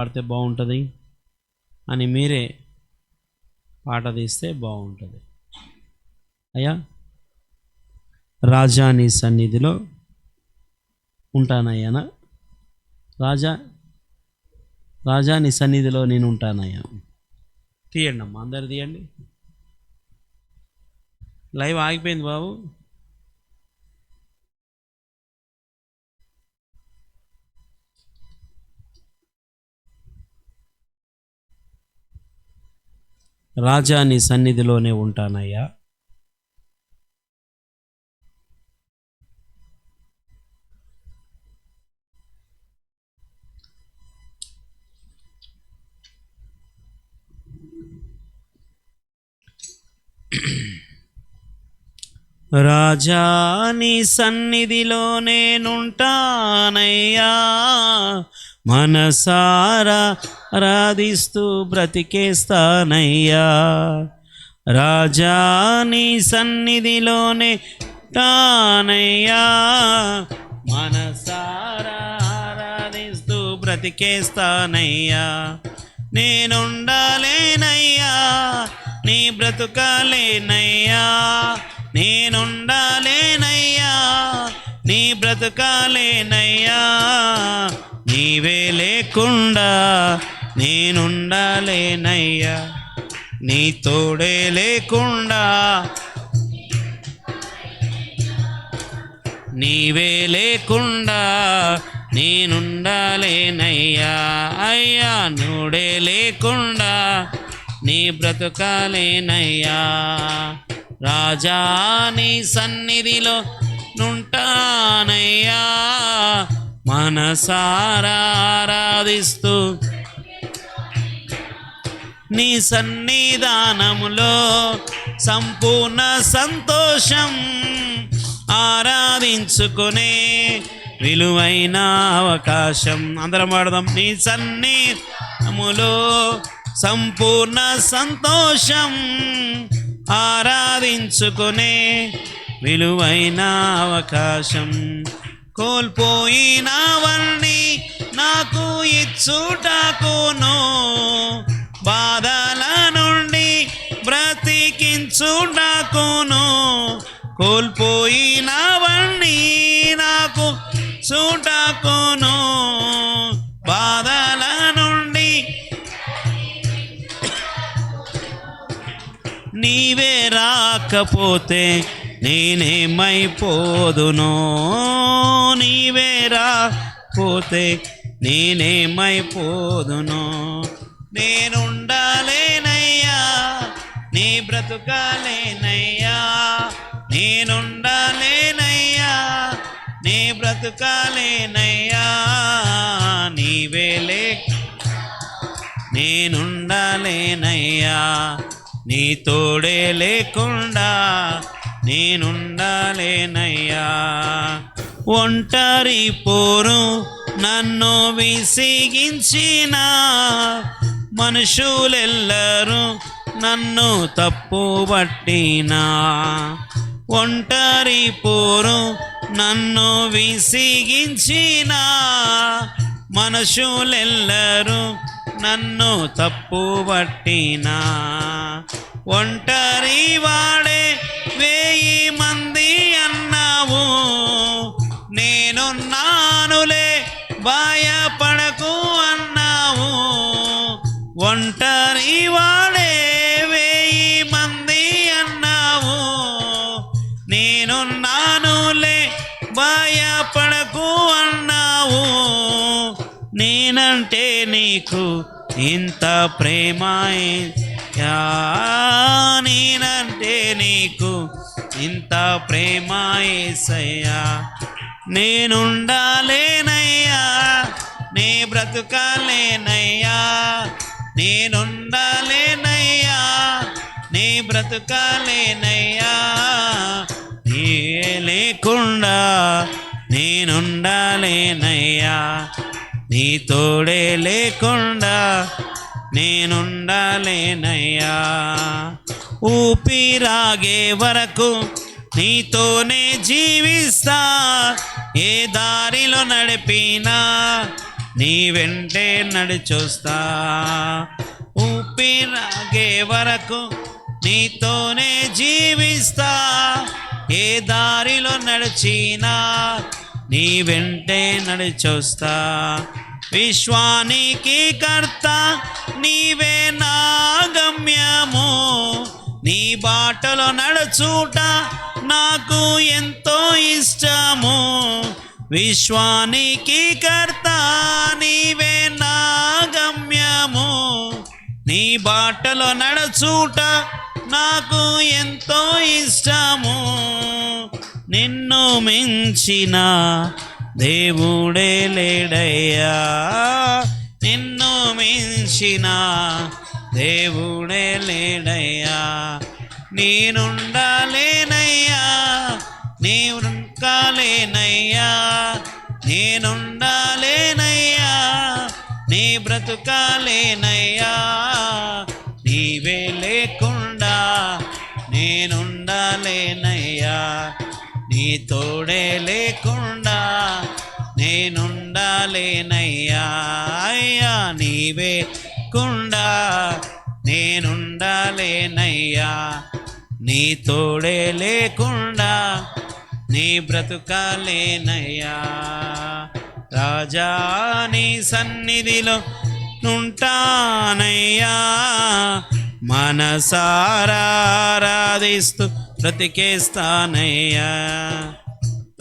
పాడితే బాగుంటుంది అని మీరే పాట తీస్తే బాగుంటుంది. అయ్యా, రాజా నీ సన్నిధిలో ఉంటానయ్యానా? రాజా నీ సన్నిధిలో నేను ఉంటానయ్యా. తీయండి అమ్మా, అందరు తీయండి. లైవ్ ఆగిపోయింది బాబు. రాజా నీ సన్నిధిలోనే ఉంటానయ్యా. రాజా నీ సన్నిధిలో నేనుంటానయ్యా, మనసారా ఆరాధిస్తూ బ్రతికేస్తానయ్యా. రాజా నీ సన్నిధిలోనే ఉంటానయ్యా, మనసారా ఆరాధిస్తూ బ్రతికేస్తానయ్యా. నేనుండాలేనయ్యా నీ బ్రతుకాలేనయ్యా, నేనుండాలేనయ్యా నీ బ్రతుకాలేనయ్యా. నీవే లేకుండా నేనుండాలేనయ్యా, నీ తోడే లేకుండా నీవే లేకుండా నేనుండాలేనయ్యా. అయ్యా, నోడే లేకుండా నీ బ్రతుకాలేనయ్యా. రాజా నీ సన్నిధిలో నుంటానయ్యా, మనసారా ఆరాధిస్తూ నీ సన్నిధానములో సంపూర్ణ సంతోషం ఆరాధించుకునే విలువైన అవకాశం. అందరం పాడదాం. నీ సన్నిధానములో సంపూర్ణ సంతోషం ఆరాధించుకునే విలువైన అవకాశం. కోల్పోయినవన్నీ నాకు ఇచ్చుటకును, బాధల నుండి బ్రతికించుటకును. కోల్పోయినవన్నీ నాకు చూటకును, బాధల నుండి నీవే రాకపోతే నేనేమైపోదును, నీవే రాకపోతే నేనేమైపోదును. నేనుండాలేనయ్యా నీ బ్రతుకాలేనయ్యా, నేనుండాలేనయ్యా నీ బ్రతుకాలేనయ్యా. నీవే నేనుండాలేనయ్యా, నీ తోడే లేకుండా నేనుండాలేనయ్యా. ఒంటరి పోరు నన్ను విసిగించిన మనుషులెల్లరూ నన్ను తప్పుబట్టినా, ఒంటరి పోరు నన్ను విసిగించిన మనుషులెల్లరూ నన్ను తప్పుబట్టినా, ఒంటరి వాడే 1000 మంది అన్నావు, నేనున్నానులే భయపడకు అన్నావు. ఒంటరి వాడే 1000 మంది అన్నావు, నేనున్నానులే భయపడకు అన్నావు. నేనంటే నీకు ఇంత ప్రేమ, నేనంటే నీకు ఇంత ప్రేమ యేసయ్యా. నేనుండాలేనయ్యా నీ బ్రతుకాలేనయ్యా, నేనుండాలేనయ్యా నీ బ్రతుకాలేనయ్యా. నీ లేకుండా నేనుండాలేనయ్యా, నీ తోడే లేకుండా నేనుండాలేనయ్యా. ఊపిరాగే వరకు నీతోనే జీవిస్తా, ఏ దారిలో నడిపినా నీ వెంటే నడిచొస్తా. ఊపిరాగే వరకు నీతోనే జీవిస్తా. ఏ దారిలో నడిచినా నీ వెంటే నడిచొస్తా. విశ్వానికి కర్త నీవే నా గమ్యము. నీ బాటలో నడుచుట నాకు ఎంతో ఇష్టము. విశ్వానికి కర్త నీవే నా గమ్యము. నీ బాటలో నడుచుట నాకు ఎంతో ఇష్టము. నిన్ను మించిన దేవుడే లేడయ్యా. నిన్ను మించిన దేవుడే లేడయ్యా. నేనుండాలేనయ్యా, నీవుండాలేనయ్యా. నేనుండాలేనయ్యా, నీ బ్రతుకాలేనయ్యా. నీవే లేకుండా నేనుండాలేనయ్యా. నీ తోడే లేకుండా నేనుండాలేనయ్యా. అయ్యా నీవే కుండా నేనుండాలేనయ్యా. నీ తోడే లేకుండా నీ బ్రతుకాలేనయ్యా. రాజా నీ సన్నిధిలో నుంటానయ్యా. మనసారా ఆరాధిస్తూ బ్రతికేస్తానయ్యా.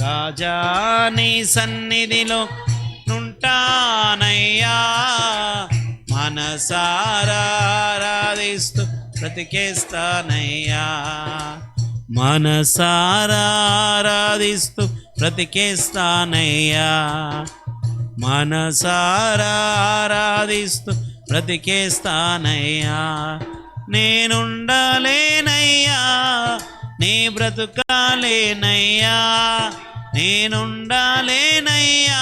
రాజా నీ సన్నిధిలో నుంటానయ్యా. మనసారా ఆరాధిస్తూ బ్రతికేస్తానయ్యా. మనసారా ఆరాధిస్తూ బ్రతికేస్తానయ్యా. మనసారా ఆరాధిస్తూ బ్రతికేస్తానయ్యా. నేనుండాలేనయ్యా, నీ బ్రతుకాలేనయ్యా. నేనుండాలేనయ్యా,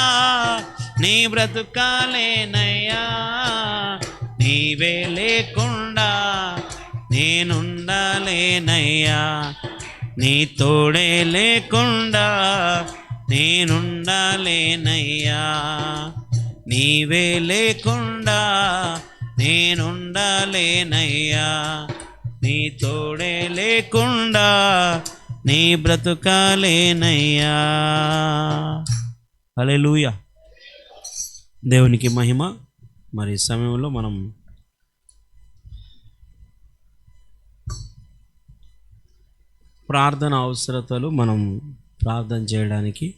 నీ బ్రతుకాలేనయ్యా. నీవే లేకుండా నేనుండాలేనయ్యా. నీ తోడే లేకుండా నేనుండాలేనయ్యా. నీవే లేకుండా నేనుండాలేనయ్యా. నీ తోడే లేకుండా నీ బ్రతుకాలేనయ్యా. హల్లెలూయా. దేవునికి మహిమ. మరి ఈ సమయంలో మనం ప్రార్థన అవసరతలు మనం ప్రార్థన చేయడానికి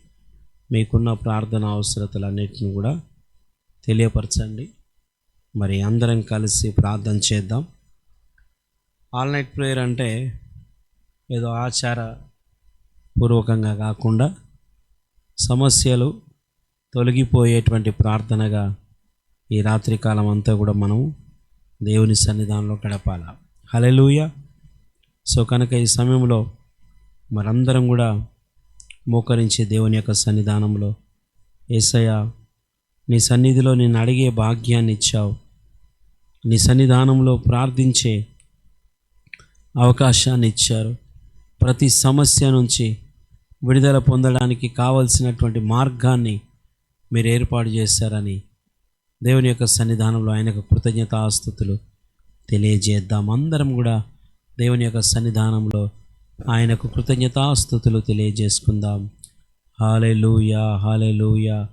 మీకున్న ప్రార్థన అవసరతలన్నిటిని కూడా తెలియపరచండి. మరి అందరం కలిసి ప్రార్థన చేద్దాం. ఆల్ నైట్ ప్రేయర్ అంటే ఏదో ఆచార పూర్వకంగా కాకుండా సమస్యలు తొలగిపోయేటువంటి ప్రార్థనగా ఈ రాత్రికాలం అంతా కూడా మనం దేవుని సన్నిధానంలో గడపాల. హల్లెలూయా. సో కనుక ఈ సమయంలో మనందరం కూడా మోకరించి దేవుని యొక్క సన్నిధానంలో, యేసయ్యా నీ సన్నిధిలో నేను అడిగే భాగ్యాన్ని ఇచ్చావు. నీ సన్నిధానంలో ప్రార్థించే అవకాశాన్ని ఇచ్చారు. ప్రతి సమస్య నుంచి విడుదల పొందడానికి కావలసినటువంటి మార్గాన్ని మీరు ఏర్పాటు చేశారని దేవుని యొక్క సన్నిధానంలో ఆయనకు కృతజ్ఞతాస్తుతులు తెలియజేద్దాం. అందరం కూడా దేవుని యొక్క సన్నిధానంలో ఆయనకు కృతజ్ఞతాస్తుతులు తెలియజేసుకుందాం. హల్లెలూయా, హల్లెలూయా.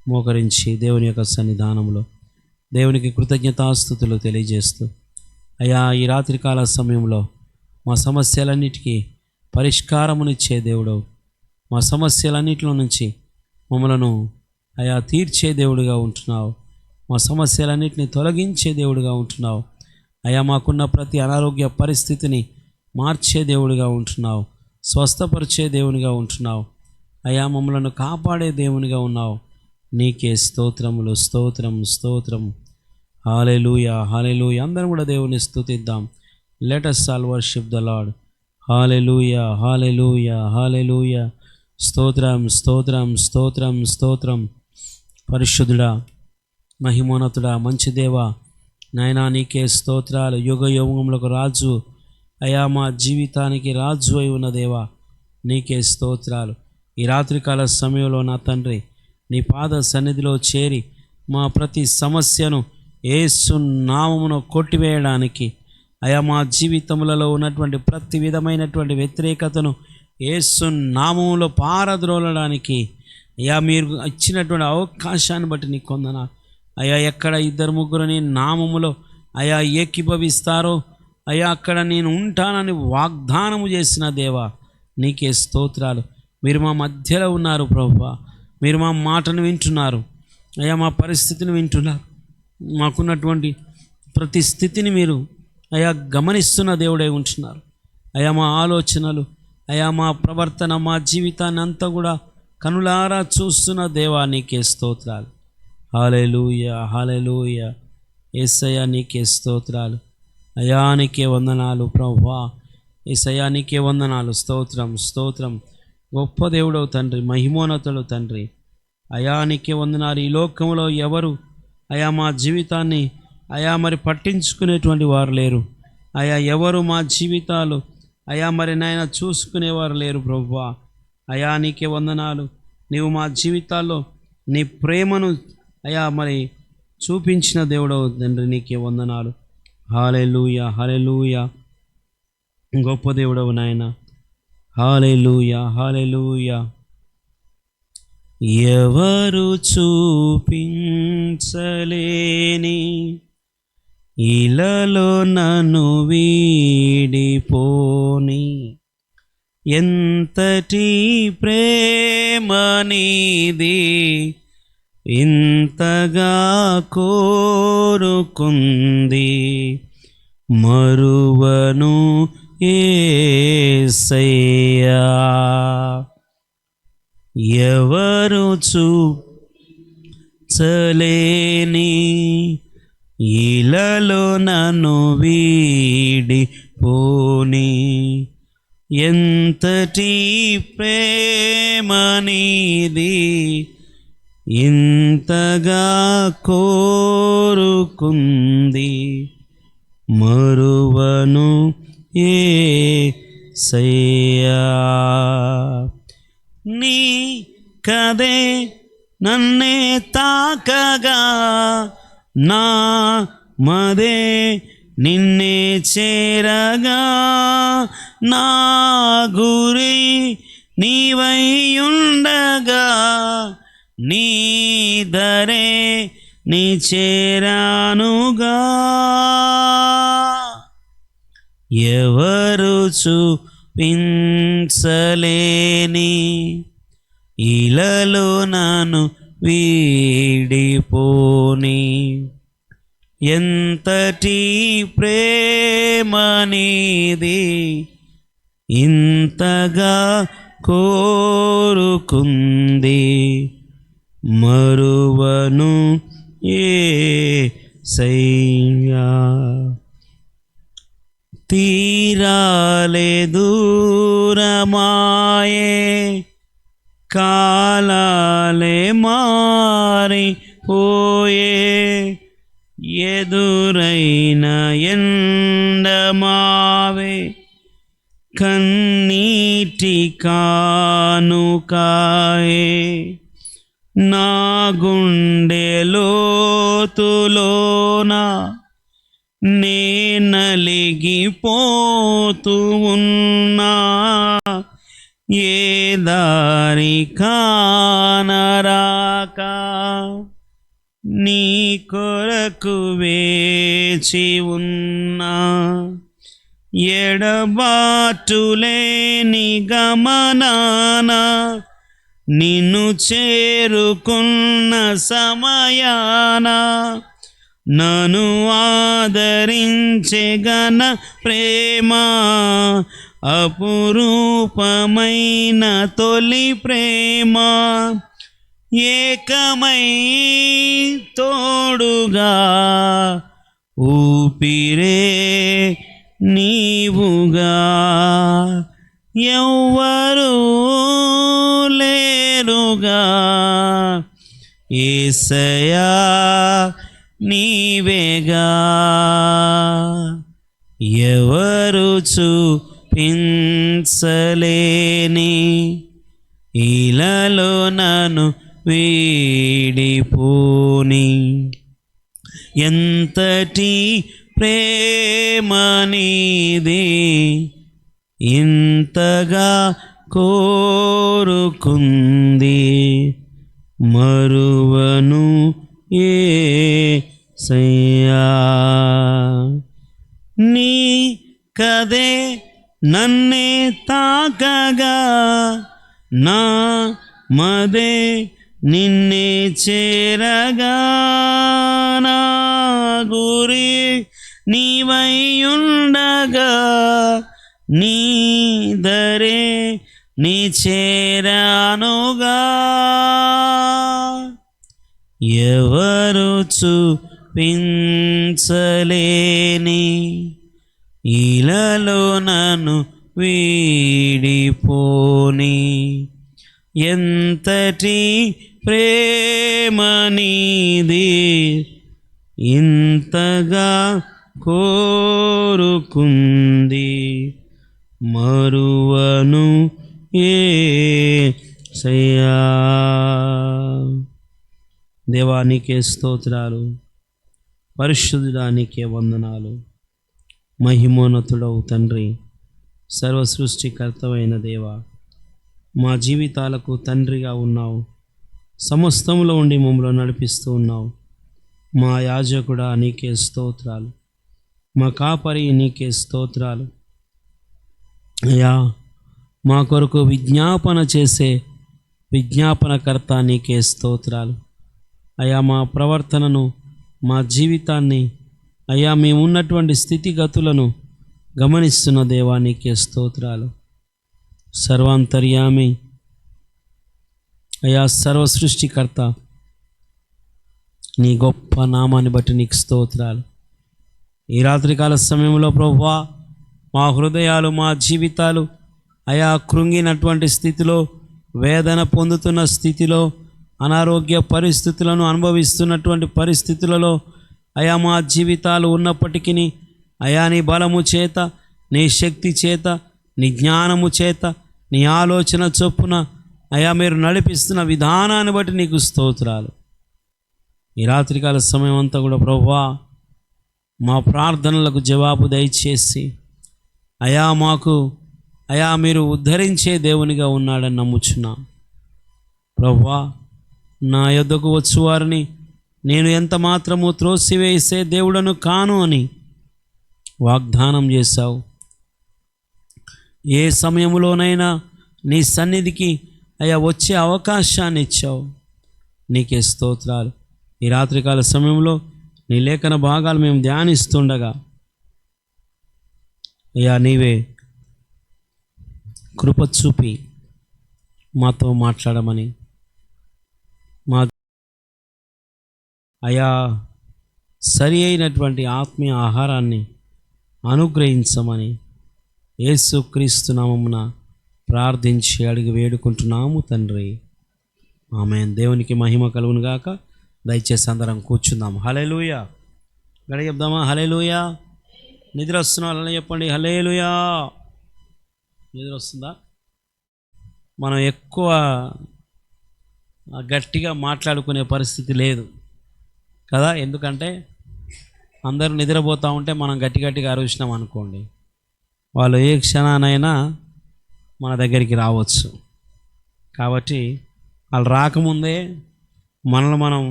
మోకరించి దేవుని యొక్క సన్నిధానంలో దేవునికి కృతజ్ఞతాస్తుతులు తెలియజేస్తూ, అయ్యా ఈ రాత్రికాల సమయంలో మా సమస్యలన్నిటికీ పరిష్కారమునిచ్చే దేవుడు, మా సమస్యలన్నిటిలో నుంచి మమ్మలను అయా తీర్చే దేవుడిగా ఉంటున్నావు. మా సమస్యలన్నిటిని తొలగించే దేవుడిగా ఉంటున్నావు. అయా మాకున్న ప్రతి అనారోగ్య పరిస్థితిని మార్చే దేవుడిగా ఉంటున్నావు. స్వస్థపరిచే దేవునిగా ఉంటున్నావు. అయా మమ్మలను కాపాడే దేవునిగా ఉన్నావు. నీకే స్తోత్రములు, స్తోత్రం, స్తోత్రం. హల్లెలూయా, హల్లెలూయా. అందరం కూడా దేవుని స్తుతిద్దాం. Let us all worship the Lord. Hallelujah, hallelujah, hallelujah. స్తోత్రం, స్తోత్రం, స్తోత్రం, స్తోత్రం. పరిశుద్ధుడా, మహిమోన్నతుడా, మంచి దేవా, నాయనా నీకే స్తోత్రాలు. యుగ యుగములకు రాజు, అయా మా జీవితానికి రాజు అయి ఉన్న దేవా నీకే స్తోత్రాలు. ఈ రాత్రికాల సమయంలో నా తండ్రి నీ పాద సన్నిధిలో చేరి మా ప్రతి సమస్యను యేసు నామమున కొట్టివేయడానికి, అయా మా జీవితములలో ఉన్నటువంటి ప్రతి విధమైనటువంటి వ్యతిరేకతను యేసు నామములో పారద్రోలడానికి అయా మీరు ఇచ్చినటువంటి అవకాశాన్ని బట్టి నీకు వందనాలు. అయా ఎక్కడ 2-3 నీ నామములో అయా ఏకీభవిస్తారో అయా అక్కడ నేను ఉంటానని వాగ్దానము చేసిన దేవా నీకే స్తోత్రాలు. మీరు మా మధ్యలో ఉన్నారు ప్రభువా, మీరు మా మాటను వింటున్నారు అయా, మా పరిస్థితిని వింటున్నారు, మాకున్నటువంటి ప్రతి స్థితిని మీరు అయా గమనిస్తున్న దేవుడై ఉంటున్నారు. అయా మా ఆలోచనలు, అయా మా ప్రవర్తన, మా జీవితాన్ని అంతా కూడా కనులారా చూస్తున్న దేవా నీకే స్తోత్రాలు. హల్లెలూయా, హల్లెలూయా. యేసయ్యా నీకే స్తోత్రాలు. అయా నీకే వందనాలు ప్రభువా. యేసయ్యా నీకే వందనాలు. స్తోత్రం, స్తోత్రం. గొప్ప దేవుడవు తండ్రి, మహిమోన్నతుడు తండ్రి. అయా నీకే వందనాలు. ఈ లోకంలో ఎవరు అయా మా జీవితాన్ని అయా మరి పట్టించుకునేటువంటి వారు లేరు అయా. ఎవరు మా జీవితాలు అయా మరి నాయన చూసుకునేవారు లేరు ప్రభువా. అయా నీకే వందనాలు. నీవు మా జీవితాల్లో నీ ప్రేమను అయా మరి చూపించిన దేవుడవు తండ్రి, నీకే వందనాలు. హల్లెలూయా, హల్లెలూయా. గొప్ప దేవుడవు నాయన. హల్లెలూయా, హల్లెలూయా. ఎవరు చూపించలేని ఇలలో నన్ను వీడిపోని ఎంతటి ప్రేమ నీది, ఇంతగా కోరుకుంది మరువను యేసయ్యా. ఎవరు చూచలేని ఇలలో నన్ను వీడిపోని ఎంతటి ప్రేమ నీది, ఇంతగా కోరుకుంది మరువను యేసయ్యా. నీ కదే నన్నే తాకగా నా మదే నిన్నే చేరగా, నా గురి నీవై ఉండగా నీ దరే నీ చేరానుగా. ఎవరు చూపించలేని ఇలలో నన్ను వీడిపోని ఎంతటి ప్రేమ నీది, ఇంతగా కోరుకుంది మరువను యేసయ్యా. తీరాలే దూరమాయే, కాలాలే మారిపోయే, ఎదురైన ఎండమావే కన్నీటి కానుకాయే, నా గుండె లోతులోన నే నలిగిపోతూ ఉన్నా, ఏ దారి కానరాక నీ కొరకు వేచి ఉన్నా, ఎడబాటులేని గమనాన నిన్ను చేరుకున్న సమయాన నన్ను ఆదరించే ఘన ప్రేమ, అపురూపమైన తొలి ప్రేమ, ఏకమై తోడుగా ఊపిరే నీవుగా, ఎవ్వరూ లేరుగా యేసయ్యా నీవేగా. ఎవరు చూపించలేని ఇలలో నన్ను వీడిపోని ఎంతటి ప్రేమ నీది, ఇంతగా కోరుకుంది మరువను యేసయ్యా. నీ కదే నన్నే తాకగా, నా మదే నిన్నే చేరగా, నా గురి నీవైయుండగా, నీ దరే నీ చేరానుగా. ఎవరు చూపించలేని ఇలలో నన్ను వీడిపోని, ఎంతటి ప్రేమ నీది, ఇంతగా కోరుకుంది మరువను యేసయ్యా. దేవా నీకే స్తోత్రాలు, పరిశుద్ధుడా నీకే వందనాలు. మహిమోన్నతుడవు తండ్రి, సర్వ సృష్టికర్తవైన దేవా, మా జీవితాలకు తండ్రిగా ఉన్నావు. సమస్తములో ఉండి మమ్మల్ని నడిపిస్తూ ఉన్నావు. మా యాజకుడా నీకే స్తోత్రాలు, మా కాపరి నీకే స్తోత్రాలు. అయ్యా, మా కొరకు విజ్ఞాపన చేసే విజ్ఞాపనకర్త నీకే స్తోత్రాలు. అయ్యా, మా ప్రవర్తనను, మా జీవితాన్ని, అయ్యా మేమున్నటువంటి స్థితిగతులను గమనిస్తున్న దేవా నీకే స్తోత్రాలు. సర్వాంతర్యామి, అయ్యా సర్వ సృష్టికర్త, నీ గొప్ప నామాన్ని బట్టి నీకు స్తోత్రాలు. ఈ రాత్రికాల సమయంలో ప్రభువా, మా హృదయాలు, మా జీవితాలు అయా కృంగినటువంటి స్థితిలో, వేదన పొందుతున్న స్థితిలో, అనారోగ్య పరిస్థితులను అనుభవిస్తున్నటువంటి పరిస్థితులలో అయా మా జీవితాలు ఉన్నప్పటికీ అయా నీ బలము చేత, నీ శక్తి చేత, నీ జ్ఞానము చేత, నీ ఆలోచన చొప్పున అయా మీరు నడిపిస్తున్న విధానాన్ని బట్టి నీకు స్తోత్రాలు. ఈ రాత్రికాల సమయం అంతా కూడా ప్రభువా, మా ప్రార్థనలకు జవాబు దయచేసి అయా మాకు అయా మీరు ఉద్ధరించే దేవునిగా ఉన్నాడని నమ్ముచున్నా. ప్రభువా, నా యొద్దకు వచ్చువారిని నేను ఎంత మాత్రము త్రోసివేసే దేవుడను కాను అని వాగ్దానం చేశావు. ఏ సమయంలోనైనా నీ సన్నిధికి అయా వచ్చే అవకాశాన్ని ఇచ్చావు. నీకే స్తోత్రాలు. ఈ రాత్రికాల సమయంలో నీ లేఖన భాగాలు మేము ధ్యానిస్తుండగా అయ్యా నీవే కృప చూపి మాతో మాట్లాడమని, మా అయా సరి అయినటువంటి ఆత్మీయ ఆహారాన్ని అనుగ్రహించమని యేసుక్రీస్తు నామమున ప్రార్థించి అడిగి వేడుకుంటున్నాము తండ్రి. ఆమేన్. దేవునికి మహిమ కలుగును గాక. దయచేసి అందరం కూర్చుందాం. హల్లెలూయా గడి చెప్దామా? హల్లెలూయా. నిద్ర వస్తున్న వాళ్ళని చెప్పండి హల్లెలూయా. నిద్ర వస్తుందా? మనం ఎక్కువ గట్టిగా మాట్లాడుకునే పరిస్థితి లేదు కదా, ఎందుకంటే అందరూ నిద్రపోతూ ఉంటే మనం గట్టిగా అరుచినాం అనుకోండి, వాళ్ళు ఏ క్షణానైనా మన దగ్గరికి రావచ్చు. కాబట్టి వాళ్ళు రాకముందే మనల్ని మనం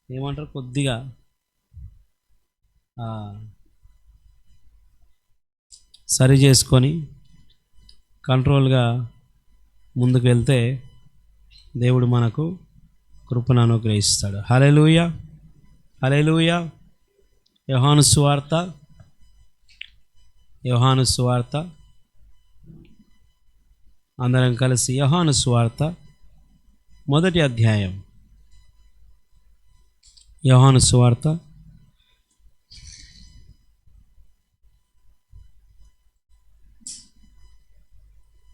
ఏమంటారు కొద్దిగా సరి చేసుకొని కంట్రోల్గా ముందుకు వెళ్తే దేవుడు మనకు కృపను అనుగ్రహిస్తాడు. హల్లెలూయా, హల్లెలూయా. యోహాను సువార్త అందరం కలిసి యోహాను సువార్త మొదటి అధ్యాయం. యోహాను సువార్త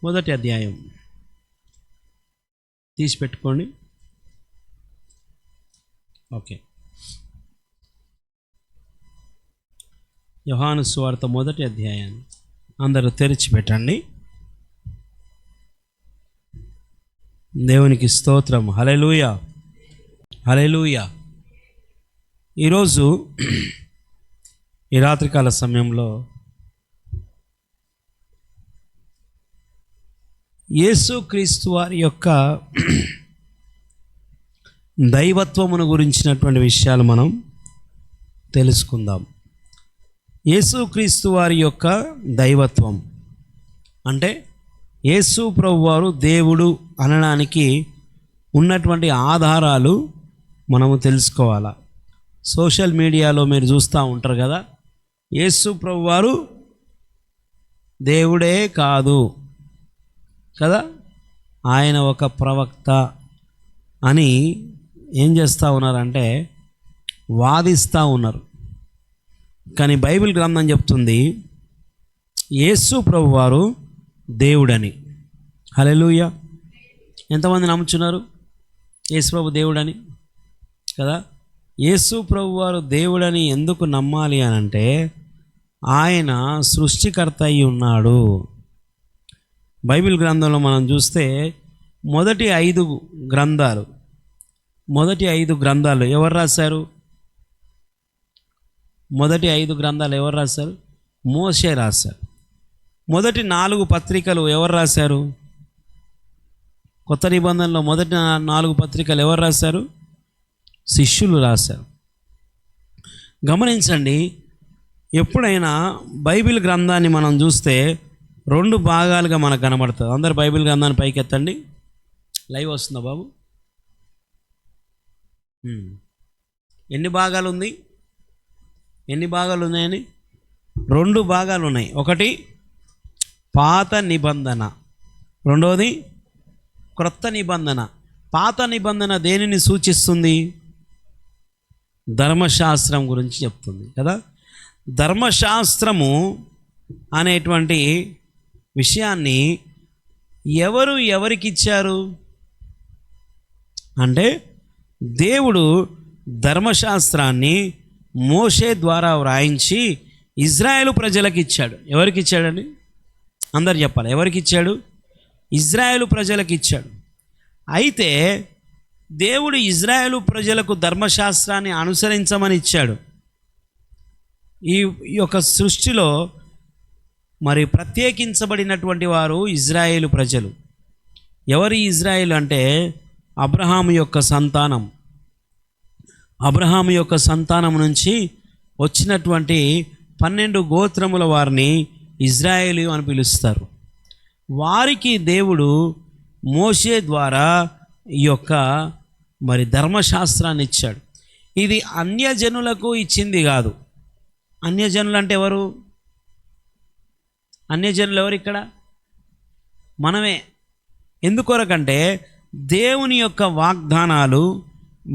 మొదటి అధ్యాయం తీసి పెట్టుకోండి. ఓకే. యోహాను సువార్త మొదటి అధ్యాయాన్ని అందరూ తెరిచిపెట్టండి. దేవునికి స్తోత్రం. హల్లెలూయా, హల్లెలూయా. ఈరోజు ఈ రాత్రికాల సమయంలో యేసుక్రీస్తు వారి యొక్క దైవత్వమును గురించినటువంటి విషయాలు మనం తెలుసుకుందాం. యేసుక్రీస్తు వారి యొక్క దైవత్వం అంటే యేసు ప్రభువారు దేవుడు అనడానికి ఉన్నటువంటి ఆధారాలు మనము తెలుసుకోవాలా. సోషల్ మీడియాలో మీరు చూస్తూ ఉంటారు కదా, యేసు ప్రభువారు దేవుడే కాదు కదా, ఆయన ఒక ప్రవక్త అని ఏం చేస్తూ ఉన్నారంటే వాదిస్తూ ఉన్నారు. కానీ బైబిల్ గ్రంథం చెప్తుంది యేసు ప్రభువారు దేవుడని. హల్లెలూయా. ఎంతమంది నమ్ముచున్నారు యేసు ప్రభు దేవుడని కదా? యేసు ప్రభు వారు దేవుడని ఎందుకు నమ్మాలి అని అంటే ఆయన సృష్టికర్త అయి ఉన్నాడు. బైబిల్ గ్రంథంలో మనం చూస్తే మొదటి ఐదు గ్రంథాలు ఎవరు రాశారు? మొదటి 5 గ్రంథాలు ఎవరు రాశారు? మోషే రాశారు. మొదటి 4 పత్రికలు ఎవరు రాశారు? కొత్త నిబంధనలో మొదటి 4 పత్రికలు ఎవరు రాశారు? శిష్యులు రాశారు. గమనించండి, ఎప్పుడైనా బైబిల్ గ్రంథాన్ని మనం చూస్తే 2 భాగాలుగా మనకు కనబడుతుంది. అందరు బైబిల్ గ్రంథాన్ని పైకి ఎత్తండి. లైవ్ వస్తుందా బాబు? ఎన్ని భాగాలు ఉంది? ఎన్ని భాగాలు ఉన్నాయని? 2 భాగాలు ఉన్నాయి. ఒకటి పాత నిబంధన, రెండవది క్రొత్త నిబంధన. పాత నిబంధన దేనిని సూచిస్తుంది? ధర్మశాస్త్రం గురించి చెప్తుంది కదా. ధర్మశాస్త్రము అనేటువంటి విషయాన్ని ఎవరికి ఇచ్చారు అంటే దేవుడు ధర్మశాస్త్రాన్ని మోషే ద్వారా వ్రాయించి ఇజ్రాయేలు ప్రజలకు ఇచ్చాడు. ఎవరికి ఇచ్చాడండి? అందరు చెప్పాలి. ఎవరికి ఇచ్చాడు? ఇజ్రాయేలు ప్రజలకు ఇచ్చాడు. అయితే దేవుడు ఇజ్రాయేలు ప్రజలకు ధర్మశాస్త్రాన్ని అనుసరించమని ఇచ్చాడు. ఈ యొక్క సృష్టిలో మరి ప్రత్యేకించబడినటువంటి వారు ఇజ్రాయేలు ప్రజలు. ఎవరి ఇజ్రాయేలు అంటే అబ్రహాము యొక్క సంతానం. అబ్రహాము యొక్క సంతానం నుంచి వచ్చినటువంటి 12 గోత్రముల వారిని ఇజ్రాయేలు అని పిలుస్తారు. వారికి దేవుడు మోషే ద్వారా ఈ యొక్క మరి ధర్మశాస్త్రాన్ని ఇచ్చాడు. ఇది అన్యజనులకు ఇచ్చింది కాదు. అన్యజనులు అంటే ఎవరు? అన్యజనులు ఎవరు ఇక్కడ? మనమే. ఎందుకొరకంటే దేవుని యొక్క వాగ్దానాలు,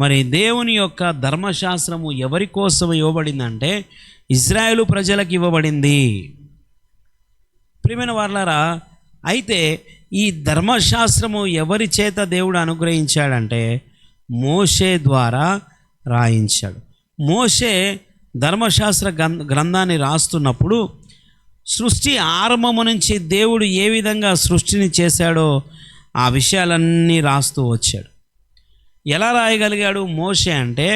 మరి దేవుని యొక్క ధర్మశాస్త్రము ఎవరి కోసం ఇవ్వబడిందంటే ఇజ్రాయేలు ప్రజలకు ఇవ్వబడింది. ప్రియమైన వారలారా, అయితే ఈ ధర్మశాస్త్రము ఎవరి చేత దేవుడు అనుగ్రహించాడంటే మోషే ద్వారా రాయించాడు. మోషే ధర్మశాస్త్ర గ్రంథాన్ని రాస్తున్నప్పుడు సృష్టి ఆరంభము నుంచి దేవుడు ఏ విధంగా సృష్టిని చేశాడో ఆ విషయాలన్నీ రాస్తూ వచ్చాడు. ఎలా రాయగలిగాడు మోషే అంటే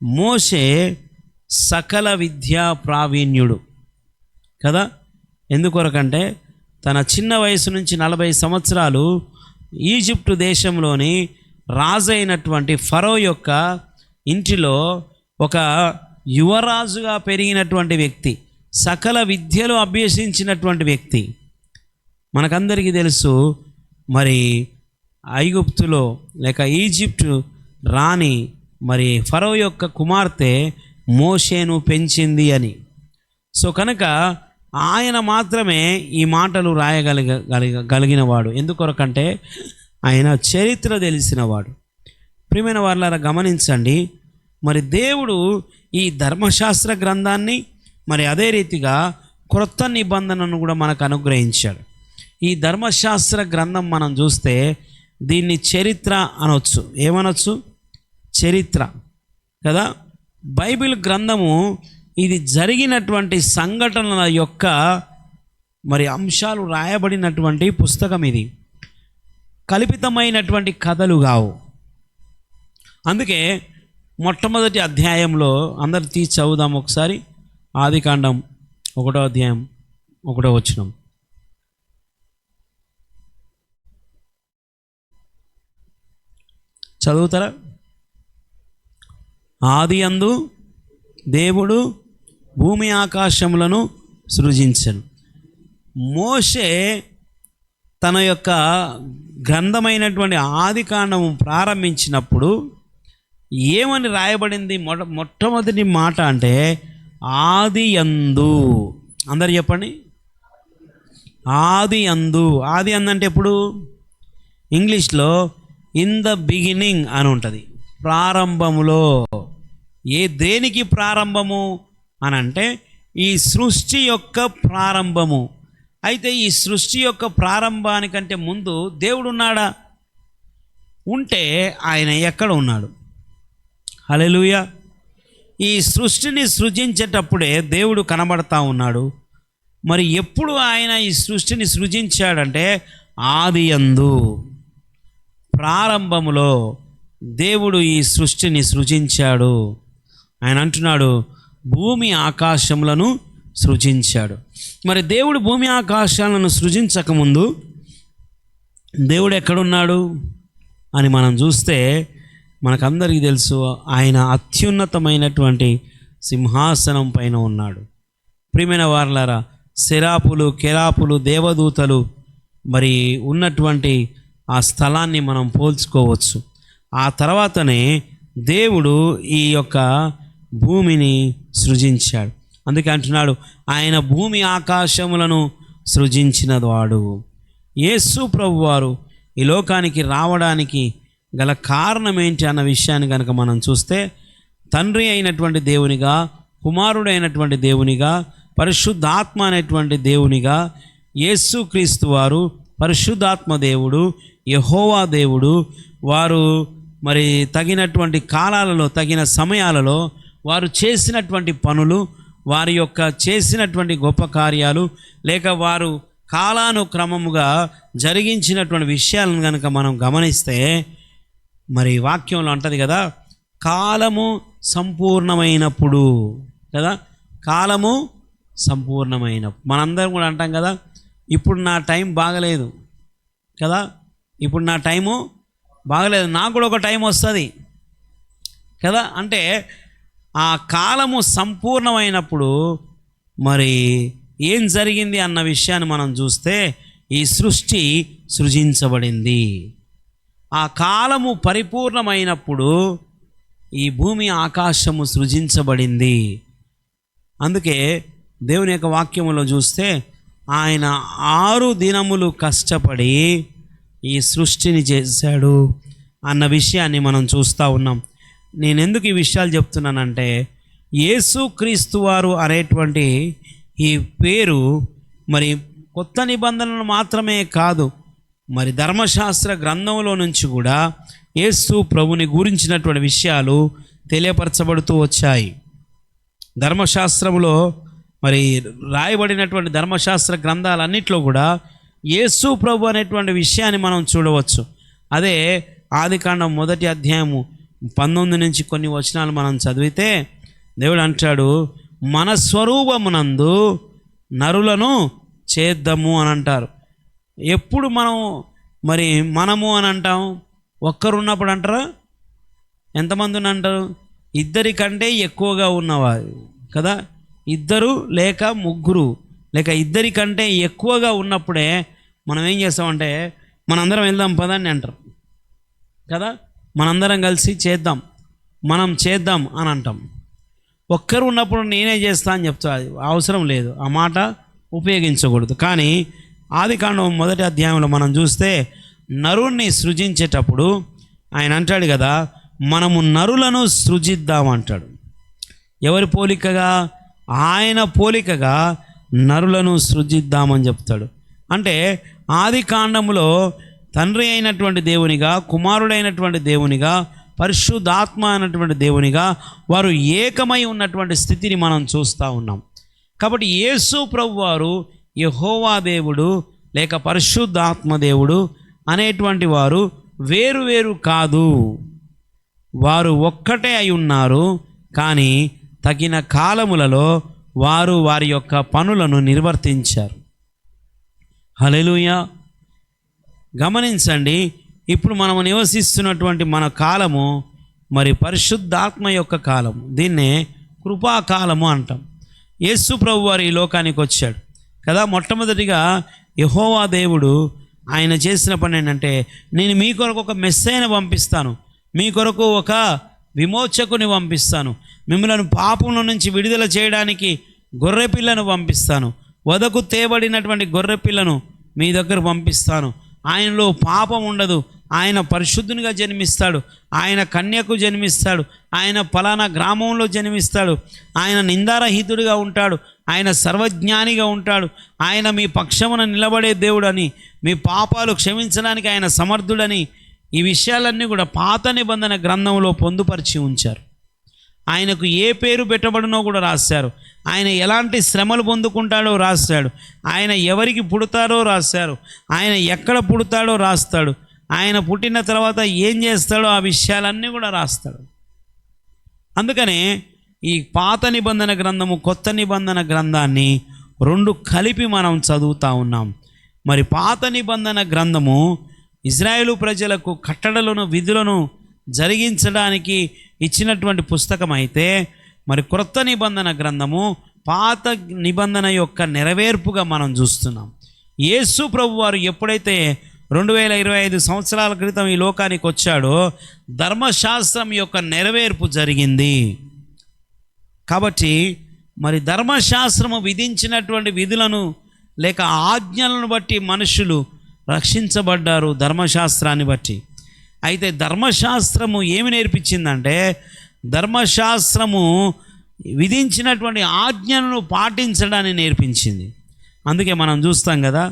మోషే సకల విద్యా ప్రావీణ్యుడు కదా. ఎందుకొరకంటే తన చిన్న వయసు నుంచి 40 సంవత్సరాలు ఈజిప్టు దేశంలోని రాజైనటువంటి ఫరో యొక్క ఇంటిలో ఒక యువరాజుగా పెరిగినటువంటి వ్యక్తి, సకల విద్యలు అభ్యసించినటువంటి వ్యక్తి. మనకందరికీ తెలుసు, మరి ఐగుప్తులో లేక ఈజిప్టు రాణి మరి ఫరో యొక్క కుమార్తె మోషేను పెంచింది అని. సో కనుక ఆయన మాత్రమే ఈ మాటలు రాయగలిగినవాడు. ఎందుకొరకంటే ఆయన చరిత్ర తెలిసినవాడు. ప్రియమైన వారలారా గమనించండి, మరి దేవుడు ఈ ధర్మశాస్త్ర గ్రంథాన్ని మరి అదే రీతిగా క్రొత్త నిబంధనను కూడా మనకు అనుగ్రహించాడు. ఈ ధర్మశాస్త్ర గ్రంథం మనం చూస్తే దీన్ని చరిత్ర అనొచ్చు. ఏమనొచ్చు? చరిత్ర కదా. బైబిల్ గ్రంథము ఇది జరిగినటువంటి సంఘటనల యొక్క మరి అంశాలు రాయబడినటువంటి పుస్తకం. ఇది కల్పితమైనటువంటి కథలు కావు. అందుకే మొట్టమొదటి అధ్యాయంలో అందరు తీసి చదువుదాం ఒకసారి. ఆదికాండం 1వ అధ్యాయం 1వ వచనం. చదువుతారా? ఆది యందు దేవుడు భూమి ఆకాశములను సృజించెను. మోషే తన యొక్క గ్రంథమైనటువంటి ఆదికాండము ప్రారంభించినప్పుడు ఏమని రాయబడింది? మొట్టమొదటి మాట అంటే ఆది యందు. అందరు చెప్పండి, ఆది యందు. ఆది యందు అంటే ఎప్పుడు? ఇంగ్లీష్లో ఇన్ ద బిగినింగ్ అని ఉంటుంది, ప్రారంభములో. దేనికి ప్రారంభము అని అంటే ఈ సృష్టి యొక్క ప్రారంభము. అయితే ఈ సృష్టి యొక్క ప్రారంభానికంటే ముందు దేవుడు ఉన్నాడా? ఉంటే ఆయన ఎక్కడ ఉన్నాడు? హల్లెలూయా. ఈ సృష్టిని సృజించేటప్పుడే దేవుడు కనబడతా ఉన్నాడు. మరి ఎప్పుడు ఆయన ఈ సృష్టిని సృజించాడంటే ఆది యందు, ప్రారంభములో దేవుడు ఈ సృష్టిని సృజించాడు. ఆయన అంటున్నాడు భూమి ఆకాశములను సృజించాడు. మరి దేవుడు భూమి ఆకాశాలను సృజించకముందు దేవుడు ఎక్కడున్నాడు అని మనం చూస్తే మనకందరికీ తెలుసు, ఆయన అత్యున్నతమైనటువంటి సింహాసనం పైన ఉన్నాడు. ప్రియమైన వారలారా, సెరాపులు, కెరాపులు, దేవదూతలు మరి ఉన్నటువంటి ఆ స్థలాన్ని మనం పోల్చుకోవచ్చు. ఆ తర్వాతనే దేవుడు ఈ యొక్క భూమిని సృజించాడు. అందుకే అంటున్నాడు ఆయన భూమి ఆకాశములను సృజించినవాడు. యేసు ప్రభువారు ఈ లోకానికి రావడానికి గల కారణం ఏంటి అన్న విషయాన్ని కనుక మనం చూస్తే, తండ్రి అయినటువంటి దేవునిగా, కుమారుడైనటువంటి దేవునిగా, పరిశుద్ధాత్మ అనేటువంటి దేవునిగా యేసుక్రీస్తు వారు పరిశుద్ధాత్మ దేవుడు, యెహోవా దేవుడు. వారు మరి తగినటువంటి కాలాలలో, తగిన సమయాలలో వారు చేసినటువంటి పనులు, వారి యొక్క చేసినటువంటి గొప్ప కార్యాలు, లేక వారు కాలానుక్రమముగా జరిగించినటువంటి విషయాలను కనుక మనం గమనిస్తే, మరి వాక్యంలో అంటది కదా, కాలము సంపూర్ణమైనప్పుడు కదా, కాలము సంపూర్ణమైనప్పుడు. మనందరం కూడా అంటాం కదా, ఇప్పుడు నా టైం బాగలేదు కదా, ఇప్పుడు నా టైము బాగలేదు, నాకు కూడా ఒక టైం వస్తుంది కదా. అంటే ఆ కాలము సంపూర్ణమైనప్పుడు మరి ఏం జరిగింది అన్న విషయాన్ని మనం చూస్తే, ఈ సృష్టి సృజించబడింది. ఆ కాలము పరిపూర్ణమైనప్పుడు ఈ భూమి ఆకాశము సృజించబడింది. అందుకే దేవుని యొక్క వాక్యములో చూస్తే ఆయన 6 దినములు కష్టపడి ఈ సృష్టిని చేశాడు అన్న విషయాన్ని మనం చూస్తూ ఉన్నాం. నేను ఎందుకు ఈ విషయాలు చెప్తున్నానంటే, యేసుక్రీస్తు వారు అనేటువంటి ఈ పేరు మరి కొత్త నిబంధనలు మాత్రమే కాదు, మరి ధర్మశాస్త్ర గ్రంథంలో నుంచి కూడా యేసు ప్రభుని గురించినటువంటి విషయాలు తెలియపరచబడుతూ వచ్చాయి. ధర్మశాస్త్రంలో మరి రాయబడినటువంటి ధర్మశాస్త్ర గ్రంథాలన్నింటిలో కూడా యేసు ప్రభు అనేటువంటి విషయాన్ని మనం చూడవచ్చు. అదే ఆదికాండం 1వ అధ్యాయము 19 నుంచి కొన్ని వచనాలు మనం చదివితే దేవుడు అంటాడు, మన స్వరూపమునందు నరులను చేద్దాము అని అంటారు. ఎప్పుడు మనం మరి మనము అని అంటాం? ఒక్కరు ఉన్నప్పుడు అంటారా? ఎంతమంది అంటారు? 2 కంటే ఎక్కువగా ఉన్నవారు కదా, 2 లేక 3 లేక 2 కంటే ఎక్కువగా ఉన్నప్పుడే మనం ఏం చేస్తామంటే, మనందరం వెళ్దాం పదండి అంటారు కదా, మనందరం కలిసి చేద్దాం, మనం చేద్దాం అని అంటాం. ఒక్కరు ఉన్నప్పుడు నేనే చేస్తా అని చెప్తా, అవసరం లేదు, ఆ మాట ఉపయోగించకూడదు. కానీ ఆదికాండం 1వ అధ్యాయంలో మనం చూస్తే నరుణ్ణి సృజించేటప్పుడు ఆయన అంటాడు కదా, మనము నరులను సృజిద్దామంటాడు. ఎవరి పోలికగా? ఆయన పోలికగా నరులను సృజిద్దామని చెప్తాడు. అంటే ఆదికాండములో తండ్రి అయినటువంటి దేవునిగా, కుమారుడైనటువంటి దేవునిగా, పరిశుద్ధాత్మ అయినటువంటి దేవునిగా వారు ఏకమై ఉన్నటువంటి స్థితిని మనం చూస్తూ ఉన్నాం. కాబట్టి యేసు ప్రభు వారు యెహోవా దేవుడు లేక పరిశుద్ధాత్మ దేవుడు అనేటువంటి వారు వేరు వేరు కాదు. వారు ఒక్కటే అయి ఉన్నారు, కానీ తగిన కాలములలో వారు వారి యొక్క పనులను నిర్వర్తించారు. హల్లెలూయా. గమనించండి, ఇప్పుడు మనము నివసిస్తున్నటువంటి మన కాలము మరి పరిశుద్ధాత్మ యొక్క కాలము. దీన్నే కృపాకాలము అంటాం. యేసు ప్రభు వారు ఈ లోకానికి వచ్చాడు కదా. మొట్టమొదటిగా యెహోవా దేవుడు ఆయన చేసిన పని ఏంటంటే, నేను మీ కొరకు ఒక మెస్సైను పంపిస్తాను, మీ కొరకు ఒక విమోచకుని పంపిస్తాను, మిమ్మల్ని పాపంలో నుంచి విడుదల చేయడానికి గొర్రెపిల్లను పంపిస్తాను, వదకు తేబడినటువంటి గొర్రెపిల్లను మీ దగ్గర పంపిస్తాను. ఆయనలో పాపం ఉండదు, ఆయన పరిశుద్ధునిగా జన్మిస్తాడు, ఆయన కన్యకు జన్మిస్తాడు, ఆయన ఫలానా గ్రామంలో జన్మిస్తాడు, ఆయన నిందారహితుడిగా ఉంటాడు, ఆయన సర్వజ్ఞానిగా ఉంటాడు, ఆయన మీ పక్షమున నిలబడే దేవుడని, మీ పాపాలు క్షమించడానికి ఆయన సమర్థుడని, ఈ విషయాలన్నీ కూడా పాత నిబంధన గ్రంథంలో పొందుపరిచి ఉంచారు. ఆయనకు ఏ పేరు పెట్టబడినో కూడా రాశారు. ఆయన ఎలాంటి శ్రమలు పొందుకుంటాడో రాశాడు. ఆయన ఎవరికి పుడతాడో రాశారు. ఆయన ఎక్కడ పుడతాడో రాస్తాడు. ఆయన పుట్టిన తర్వాత ఏం చేస్తాడో ఆ విషయాలన్నీ కూడా రాస్తాడు. అందుకనే ఈ పాత నిబంధన గ్రంథము, కొత్త నిబంధన గ్రంథాన్ని రెండు కలిపి మనం చదువుతూ ఉన్నాం. మరి పాత నిబంధన గ్రంథము ఇజ్రాయేలు ప్రజలకు కట్టడలను, విధులను జరిగించడానికి ఇచ్చినటువంటి పుస్తకం అయితే, మరి క్రొత్త నిబంధన గ్రంథము పాత నిబంధన యొక్క నెరవేర్పుగా మనం చూస్తున్నాం. యేసు ప్రభు వారు ఎప్పుడైతే 2025 సంవత్సరాల క్రితం ఈ లోకానికి వచ్చాడో ధర్మశాస్త్రం యొక్క నెరవేర్పు జరిగింది. కాబట్టి మరి ధర్మశాస్త్రము విధించినటువంటి విధులను లేక ఆజ్ఞలను బట్టి మనుషులు రక్షించబడ్డారు, ధర్మశాస్త్రాన్ని బట్టి. అయితే ధర్మశాస్త్రము ఏమి నేర్పించిందంటే, ధర్మశాస్త్రము విధించినటువంటి ఆజ్ఞలను పాటించడాన్ని నేర్పించింది. అందుకే మనం చూస్తాం కదా,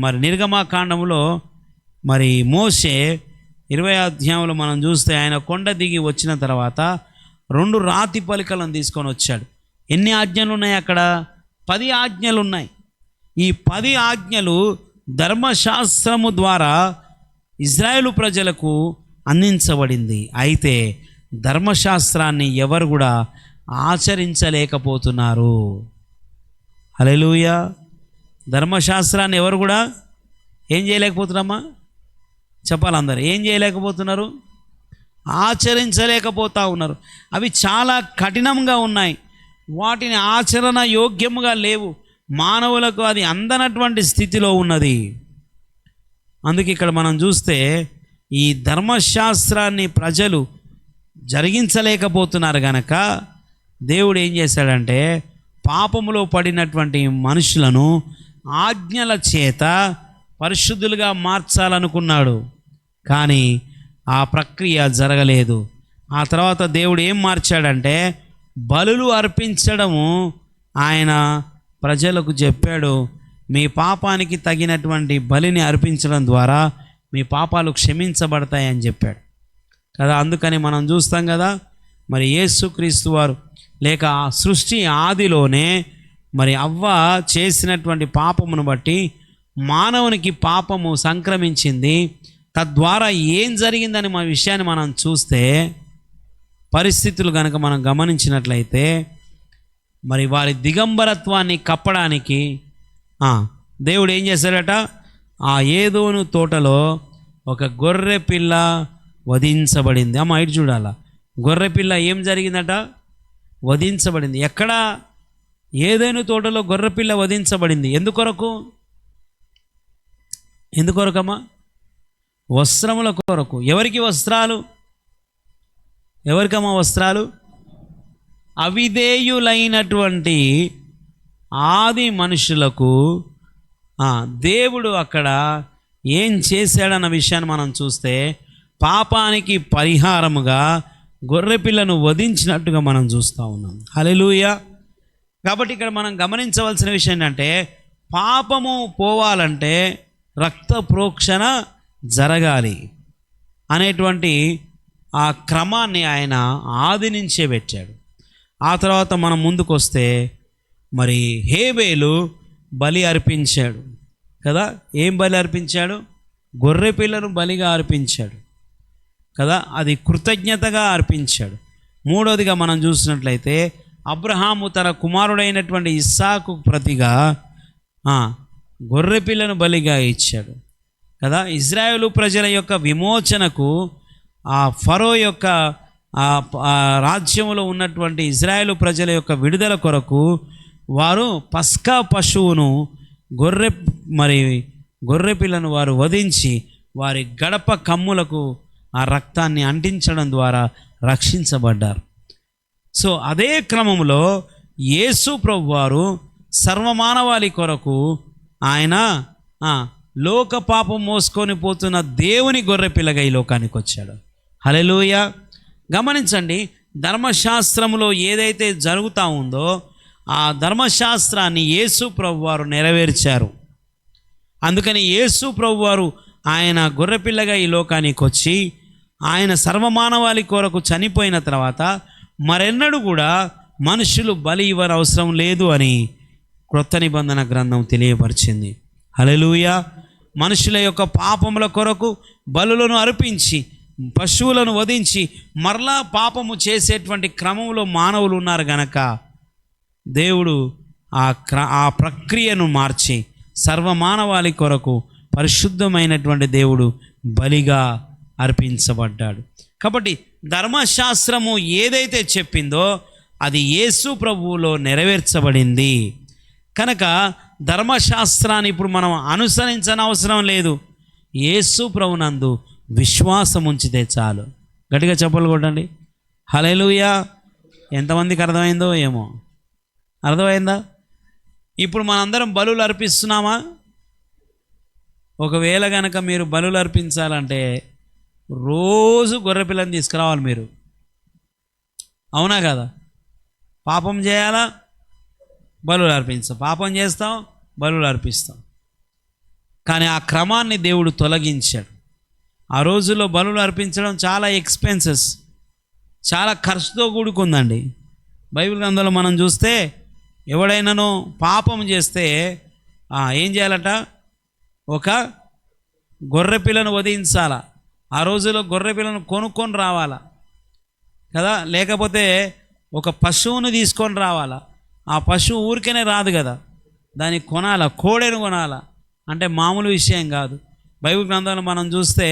మరి నిర్గమకాండములో మరి మోషే 20వ అధ్యాయంలో మనం చూస్తే ఆయన కొండ దిగి వచ్చిన తర్వాత 2 రాతి పలకలను తీసుకొని వచ్చాడు. ఎన్ని ఆజ్ఞలు ఉన్నాయి అక్కడ? 10 ఆజ్ఞలు ఉన్నాయి. ఈ 10 ఆజ్ఞలు ధర్మశాస్త్రము ద్వారా ఇజ్రాయేలు ప్రజలకు అందించబడింది. అయితే ధర్మశాస్త్రాన్ని ఎవరు కూడా ఆచరించలేకపోతున్నారు. హల్లెలూయా. ధర్మశాస్త్రాన్ని ఎవరు కూడా ఏం చేయలేకపోతున్నామా? చెప్పాలి అందరు. ఏం చేయలేకపోతున్నారు? ఆచరించలేకపోతూ ఉన్నారు. అవి చాలా కఠినంగా ఉన్నాయి, వాటిని ఆచరణ యోగ్యముగా లేవు, మానవులకు అది అందనటువంటి స్థితిలో ఉన్నది. అందుకే ఇక్కడ మనం చూస్తే ఈ ధర్మశాస్త్రాన్ని ప్రజలు జరిగించలేకపోతున్నారు గనక దేవుడు ఏం చేశాడంటే, పాపములో పడినటువంటి మనుషులను ఆజ్ఞల చేత పరిశుద్ధులుగా మార్చాలనుకున్నాడు. కానీ ఆ ప్రక్రియ జరగలేదు. ఆ తర్వాత దేవుడు ఏం మార్చాడంటే, బలులు అర్పించడము ఆయన ప్రజలకు చెప్పాడు. మీ పాపానికి తగినటువంటి బలిని అర్పించడం ద్వారా మీ పాపాలు క్షమించబడతాయని చెప్పాడు కదా. అందుకని మనం చూస్తాం కదా, మరి యేసుక్రీస్తు వారు లేక సృష్టి ఆదిలోనే మరి అవ్వ చేసినటువంటి పాపమును బట్టి మానవునికి పాపము సంక్రమించింది. తద్వారా ఏం జరిగిందని మన విషయాన్ని మనం చూస్తే, పరిస్థితులు కనుక మనం గమనించినట్లయితే, మరి వారి దిగంబరత్వాన్ని కప్పడానికి దేవుడు ఏం చేశాడట, ఆ ఏదోను తోటలో ఒక గొర్రె పిల్ల వధించబడింది. అమ్మ ఇటు చూడాల. గొర్రె పిల్ల ఏం జరిగిందట? వధించబడింది. ఎక్కడ? ఏదోను తోటలో గొర్రె పిల్ల వధించబడింది. ఎందుకొరకు? ఎందుకొరకమ్మా? వస్త్రముల కొరకు. ఎవరికి వస్త్రాలు? ఎవరికమ్మా వస్త్రాలు? అవిధేయులైనటువంటి ఆది మనుషులకు దేవుడు అక్కడ ఏం చేశాడన్న విషయాన్ని మనం చూస్తే, పాపానికి పరిహారముగా గొర్రెపిల్లను వధించినట్టుగా మనం చూస్తూ ఉన్నాం. హల్లెలూయా. కాబట్టి ఇక్కడ మనం గమనించవలసిన విషయం ఏంటంటే, పాపము పోవాలంటే రక్త ప్రోక్షణ జరగాలి అనేటువంటి ఆ క్రమాన్ని ఆయన ఆది నుంచే పెట్టాడు. ఆ తర్వాత మనం ముందుకు వస్తే, మరి హేబేలు బలి అర్పించాడు కదా. ఏం బలి అర్పించాడు? గొర్రె పిల్లను బలిగా అర్పించాడు. కదా, అది కృతజ్ఞతగా అర్పించాడు. మూడవదిగా మనం చూసినట్లయితే అబ్రహాము తన కుమారుడైనటువంటి ఇస్సాకు ప్రతిగా గొర్రెపిల్లను బలిగా ఇచ్చాడు కదా. ఇజ్రాయేలు ప్రజల యొక్క విమోచనకు ఆ ఫరో యొక్క రాజ్యములో ఉన్నటువంటి ఇజ్రాయేలు ప్రజల యొక్క విడుదల కొరకు వారు పస్కా పశువును గొర్రెపిల్లను వారు వధించి వారి గడప కమ్ములకు ఆ రక్తాన్ని అంటించడం ద్వారా రక్షించబడ్డారు. సో అదే క్రమంలో యేసు ప్రభు వారు సర్వమానవాళి కొరకు ఆయన లోక పాపం మోసుకొని పోతున్న దేవుని గొర్రెపిల్లగా ఈ లోకానికి వచ్చాడు. హల్లెలూయా. గమనించండి, ధర్మశాస్త్రంలో ఏదైతే జరుగుతూ ఉందో ఆ ధర్మశాస్త్రాన్ని యేసు ప్రభు వారు నెరవేర్చారు. అందుకని యేసు ప్రభు వారు ఆయన గొర్రెపిల్లగా ఈ లోకానికి వచ్చి ఆయన సర్వమానవాళి కొరకు చనిపోయిన తర్వాత మరెన్నడూ కూడా మనుషులు బలి ఇవ్వనవసరం లేదు అని క్రొత్త నిబంధన గ్రంథం తెలియపరిచింది. హల్లెలూయా. మనుషుల యొక్క పాపముల కొరకు బలులను అర్పించి పశువులను వధించి మరలా పాపము చేసేటువంటి క్రమంలో మానవులు ఉన్నారు గనక దేవుడు ఆ ప్రక్రియను మార్చి సర్వమానవాళి కొరకు పరిశుద్ధమైనటువంటి దేవుడు బలిగా అర్పించబడ్డాడు. కాబట్టి ధర్మశాస్త్రము ఏదైతే చెప్పిందో అది యేసు ప్రభువులో నెరవేర్చబడింది కనుక ధర్మశాస్త్రాన్ని ఇప్పుడు మనం అనుసరించనవసరం లేదు. యేసు ప్రభునందు విశ్వాసం ఉంచితే చాలు. గట్టిగా చప్పలు కొట్టండి. హల్లెలూయా. ఎంతమందికి అర్థమైందో ఏమో. అర్థమైందా? ఇప్పుడు మనందరం బలులు అర్పిస్తున్నామా? ఒకవేళ కనుక మీరు బలులు అర్పించాలంటే రోజు గొర్రెపిల్లని తీసుకురావాలి మీరు. అవునా కదా? పాపం చేయాలా, బలులు అర్పిస్తాం. పాపం చేస్తాం, బలులు అర్పిస్తాం. కానీ ఆ క్రమాన్ని దేవుడు తొలగించాడు. ఆ రోజుల్లో బలులు అర్పించడం చాలా ఎక్స్పెన్సెస్, చాలా ఖర్చుతో కూడుకుందండి. బైబిల్ గ్రంథంలో మనం చూస్తే ఎవడైనాను పాపం చేస్తే ఏం చేయాలట? ఒక గొర్రెపిల్లను వధించాలా. ఆ రోజుల్లో గొర్రెపిల్లను కొనుక్కొని రావాలా కదా, లేకపోతే ఒక పశువును తీసుకొని రావాలా. ఆ పశువు ఊరికనే రాదు కదా, దాన్ని కొనాలా, కోడెను కొనాలా. అంటే మామూలు విషయం కాదు. బైబిల్ గ్రంథంలో మనం చూస్తే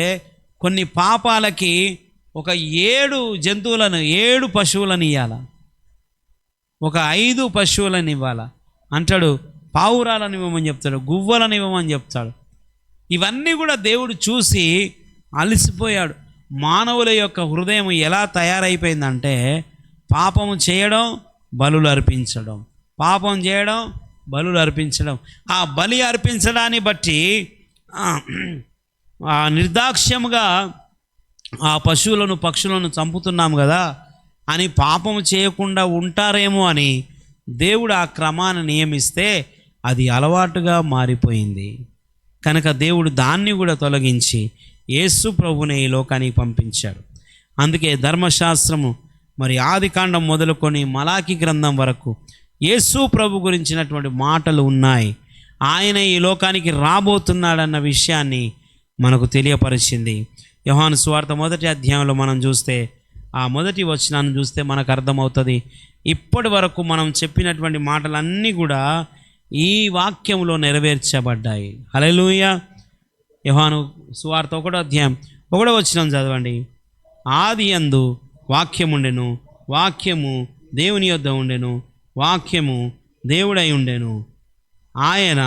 కొన్ని పాపాలకి ఒక 7 జంతువులను 7 పశువులను ఇవ్వాలా, ఒక 5 పశువులను ఇవ్వాలా అంటాడు. పావురాలను ఇవ్వమని చెప్తాడు, గువ్వలను ఇవ్వమని చెప్తాడు. ఇవన్నీ కూడా దేవుడు చూసి అలసిపోయాడు. మానవుల యొక్క హృదయం ఎలా తయారైపోయిందంటే పాపము చేయడం, బలులు అర్పించడం, పాపం చేయడం, బలులు అర్పించడం. ఆ బలి అర్పించడాన్ని బట్టి నిర్దాక్ష్యముగా ఆ పశువులను పక్షులను చంపుతున్నాం కదా అని పాపము చేయకుండా ఉంటారేమో అని దేవుడు ఆ క్రమాన్ని నియమిస్తే అది అలవాటుగా మారిపోయింది కనుక దేవుడు దాన్ని కూడా తొలగించి యేసు ప్రభుని ఈ లోకానికి పంపించాడు. అందుకే ధర్మశాస్త్రము మరి ఆదికాండం మొదలుకొని మలాకి గ్రంథం వరకు యేసు ప్రభు గురించినటువంటి మాటలు ఉన్నాయి. ఆయన ఈ లోకానికి రాబోతున్నాడన్న విషయాన్ని మనకు తెలియపరిచింది. యోహాను సువార్త 1వ అధ్యాయంలో మనం చూస్తే ఆ 1వ వచనాన్ని చూస్తే మనకు అర్థమవుతుంది. ఇప్పటి వరకు మనం చెప్పినటువంటి మాటలన్నీ కూడా ఈ వాక్యంలో నెరవేర్చబడ్డాయి. హల్లెలూయా. యోహాను సువార్త 1వ అధ్యాయం 1వ వచనం చదవండి. ఆది యందు వాక్యముండెను, వాక్యము దేవుని యొద్ద ఉండెను, వాక్యము దేవుడై ఉండెను. ఆయన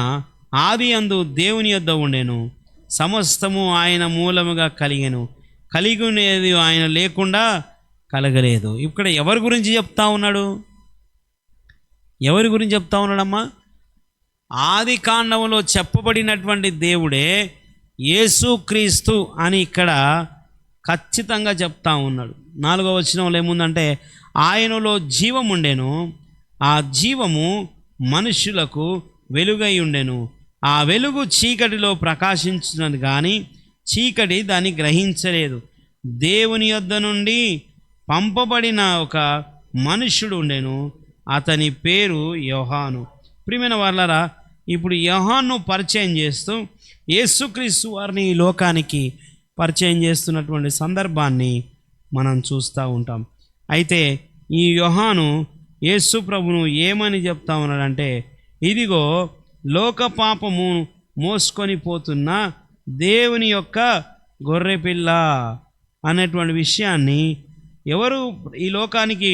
ఆది యందు దేవుని యొద్ద ఉండెను, సమస్తము ఆయన మూలముగా కలిగెను, కలిగినది ఆయన లేకుండా కలగలేదు. ఇక్కడ ఎవరి గురించి చెప్తా ఉన్నాడు? ఎవరి గురించి చెప్తా ఉన్నాడమ్మా? ఆది కాండంలో చెప్పబడినటువంటి దేవుడే యేసుక్రీస్తు అని ఇక్కడ ఖచ్చితంగా చెప్తా ఉన్నాడు. 4వ వచనంలో ఏముందంటే ఆయనలో జీవం ఉండెను, ఆ జీవము మనుష్యులకు వెలుగై ఉండెను, ఆ వెలుగు చీకటిలో ప్రకాశించినది కానీ చీకటి దాన్ని గ్రహించలేదు. దేవుని యొద్ద నుండి పంపబడిన ఒక మనుష్యుడు ఉండెను, అతని పేరు యోహాను. ప్రియమైన వాళ్ళరా, ఇప్పుడు యోహాను పరిచయం చేస్తూ యేసుక్రీస్తు వారిని ఈ లోకానికి పరిచయం చేస్తున్నటువంటి సందర్భాన్ని మనం చూస్తూ ఉంటాం. అయితే ఈ యోహాను యేసు ప్రభును ఏమని చెప్తా ఉన్నాడంటే, ఇదిగో లోక పాపము మోసుకొని పోతున్న దేవుని యొక్క గొర్రెపిల్ల అనేటువంటి విషయాన్ని ఎవరు ఈ లోకానికి